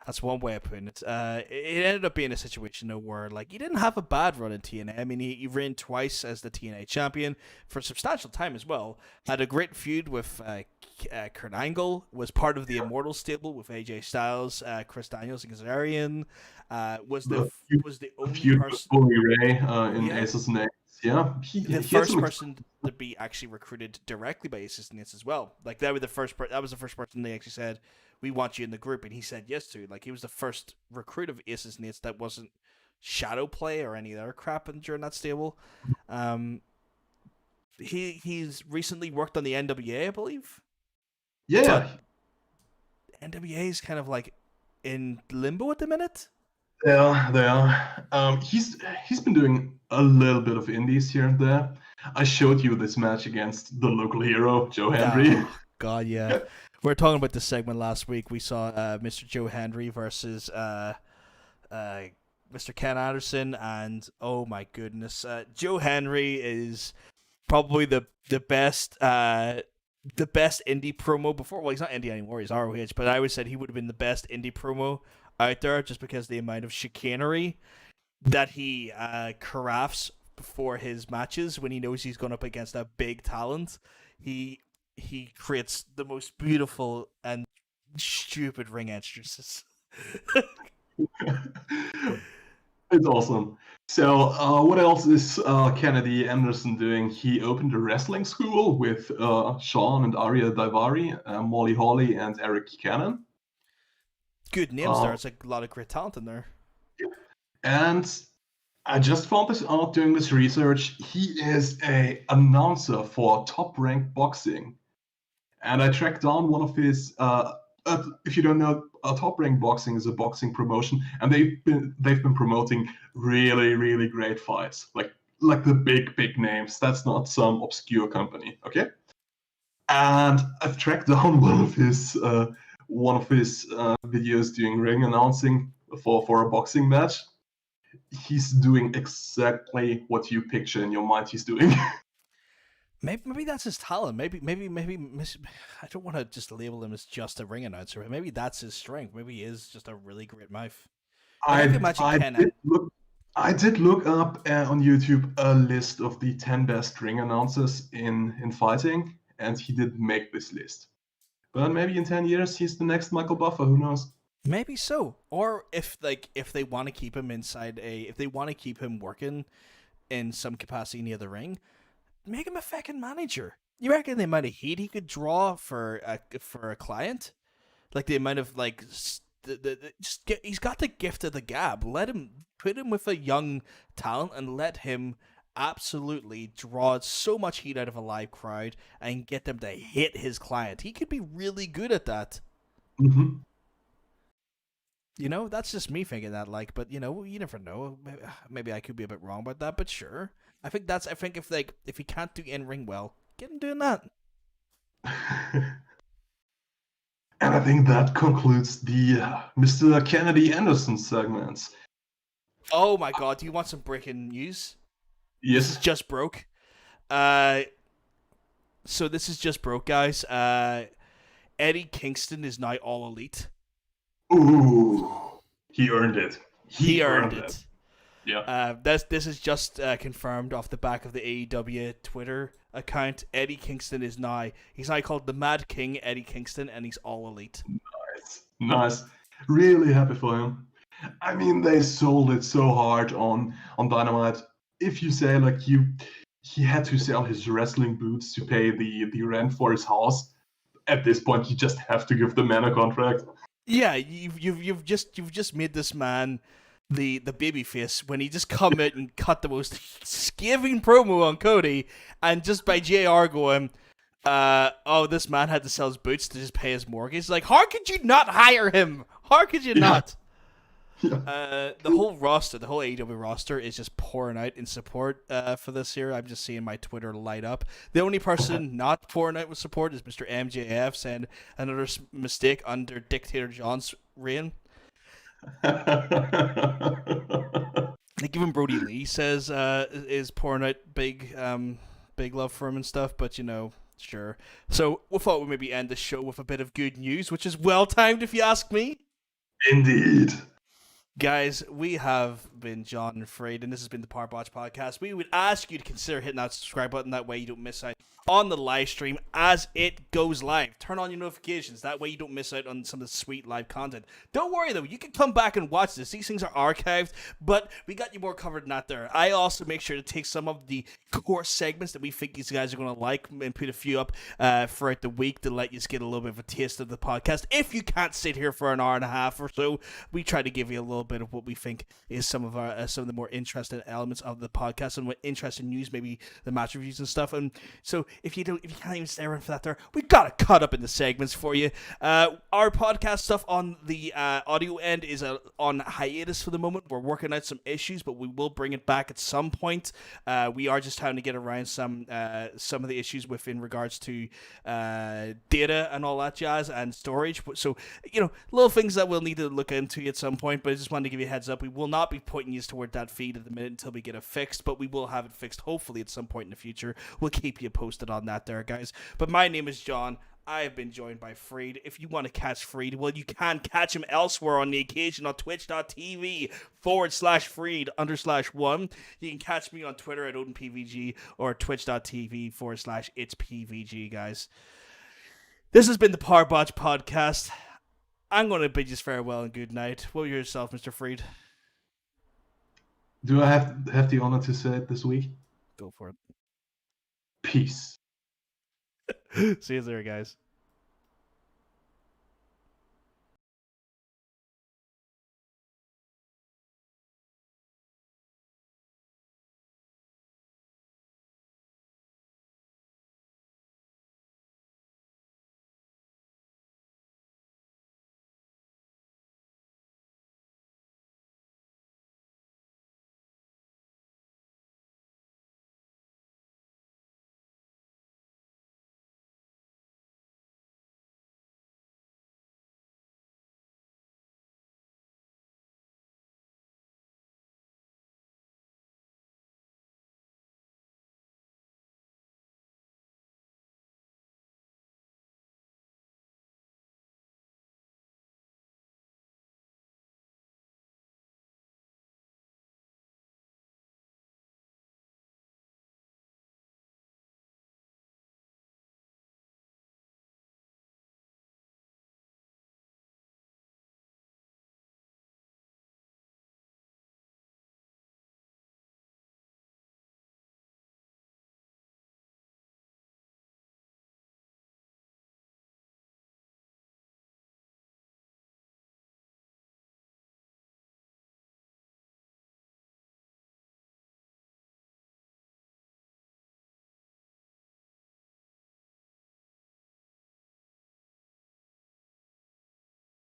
That's one way of putting it. It ended up being a situation though where like he didn't have a bad run in TNA. I mean, he ran twice as the TNA champion for a substantial time as well. Had a great feud with Kurt Angle. Was part of the Immortal stable with AJ Styles, Chris Daniels, and Kazarian. Was the only feud with person. Bully Ray in Aces and Eights. Yeah, The first person to be actually recruited directly by Aces and Eights as well. Like that was the first. That was the first person they actually said, "We want you in the group," and he said yes to. Like he was the first recruit of Aces and Eights that wasn't shadow play or any other crap during that stable. He's recently worked on the NWA, I believe. Yeah. But NWA is kind of like in limbo at the minute. Yeah. He's been doing a little bit of indies here and there. I showed you this match against the local hero, Joe Hendry. Oh, God, yeah. We were talking about this segment last week. We saw Mr. Joe Hendry versus Mr. Ken Anderson, and oh my goodness, Joe Hendry is probably the best indie promo before. Well, he's not indie anymore; he's ROH. But I always said he would have been the best indie promo out there, just because the amount of chicanery that he crafts before his matches when he knows he's going up against a big talent. He creates the most beautiful and stupid ring entrances. It's awesome. So, what else is Kennedy Anderson doing? He opened a wrestling school with Sean and Arya Daivari, Molly Holly, and Eric Cannon. Good names there. It's a lot of great talent in there. And I just found this out doing this research. He is an announcer for Top Rank Boxing. And I tracked down one of his. If you don't know, Top Rank Boxing is a boxing promotion, and they've been promoting really, really great fights, like the big names. That's not some obscure company, okay? And I've tracked down one of his videos doing ring announcing for a boxing match. He's doing exactly what you picture in your mind he's doing. Maybe that's his talent. Maybe I don't want to just label him as just a ring announcer. But maybe that's his strength. Maybe he is just a really great mouth. I did look up on YouTube a list of the 10 best ring announcers in fighting, and he did make this list. But maybe in 10 years he's the next Michael Buffer. Who knows? Maybe so. Or if they want to keep him if they want to keep him working in some capacity near the ring, make him a fucking manager. You reckon the amount of heat he could draw for a client, like the amount of like he's got the gift of the gab. Put him with a young talent and let him absolutely draw so much heat out of a live crowd and get them to hit his client. He could be really good at that. Mm-hmm. You know, that's just me thinking that, like, but you know, you never know. Maybe I could be a bit wrong about that, but sure. I think if he can't do in-ring well, get him doing that. And I think that concludes the Mr. Kennedy Anderson segments. Oh my God, do you want some breaking news? Yes. This is just broke. So this is just broke, guys. Eddie Kingston is now All Elite. Ooh, he earned it. He earned it. Yeah. This is just confirmed off the back of the AEW Twitter account. Eddie Kingston he's now called the Mad King Eddie Kingston, and he's all elite. Nice. Really happy for him. I mean, they sold it so hard on Dynamite. If you say like he had to sell his wrestling boots to pay the rent for his house, at this point you just have to give the man a contract. Yeah, you've just made this man the babyface when he just come out and cut the most scathing promo on Cody, and just by JR going, this man had to sell his boots to just pay his mortgage. Like, how could you not hire him? How could you not? Yeah. The whole AEW roster is just pouring out in support for this year. I'm just seeing my Twitter light up. The only person not pouring out with support is Mr. MJF, saying another mistake under Dictator John's reign. Like even Brody Lee says is pouring out big love for him and stuff, but sure. So we thought we'd maybe end the show with a bit of good news, which is well timed if you ask me. Indeed. Guys, we have been John and Freud, and this has been the Powerbotch Podcast. We would ask you to consider hitting that subscribe button. That way you don't miss out on the live stream as it goes live. Turn on your notifications. That way you don't miss out on some of the sweet live content. Don't worry, though. You can come back and watch this. These things are archived, but we got you more covered than that there. I also make sure to take some of the core segments that we think these guys are going to like and put a few up throughout the week to let you get a little bit of a taste of the podcast. If you can't sit here for an hour and a half or so, we try to give you a little bit of what we think is some of the more interesting elements of the podcast and what interesting news, maybe the match reviews and stuff. And so if you can't even stay around for that there, we got to cut up in the segments for you. Our podcast stuff on the audio end is on hiatus for the moment. We're working out some issues, but we will bring it back at some point. We are just trying to get around some of the issues in regards to data and all that jazz and storage. So little things that we'll need to look into at some point, but I just wanted to give you a heads up. We will not be pointing you toward that feed at the minute until we get it fixed, but we will have it fixed hopefully at some point in the future. We'll keep you posted on that there, guys. But my name is John. I have been joined by Freed. If you want to catch Freed, well, you can catch him elsewhere on the occasion on twitch.tv/Freed_1. You can catch me on Twitter at OdenPVG or twitch.tv/It'sPVG, guys. This has been the Powerbotch Podcast. I'm going to bid you farewell and good night. What yourself, Mr. Freed? Do I have the honor to say it this week? Go for it. Peace. See you there, guys.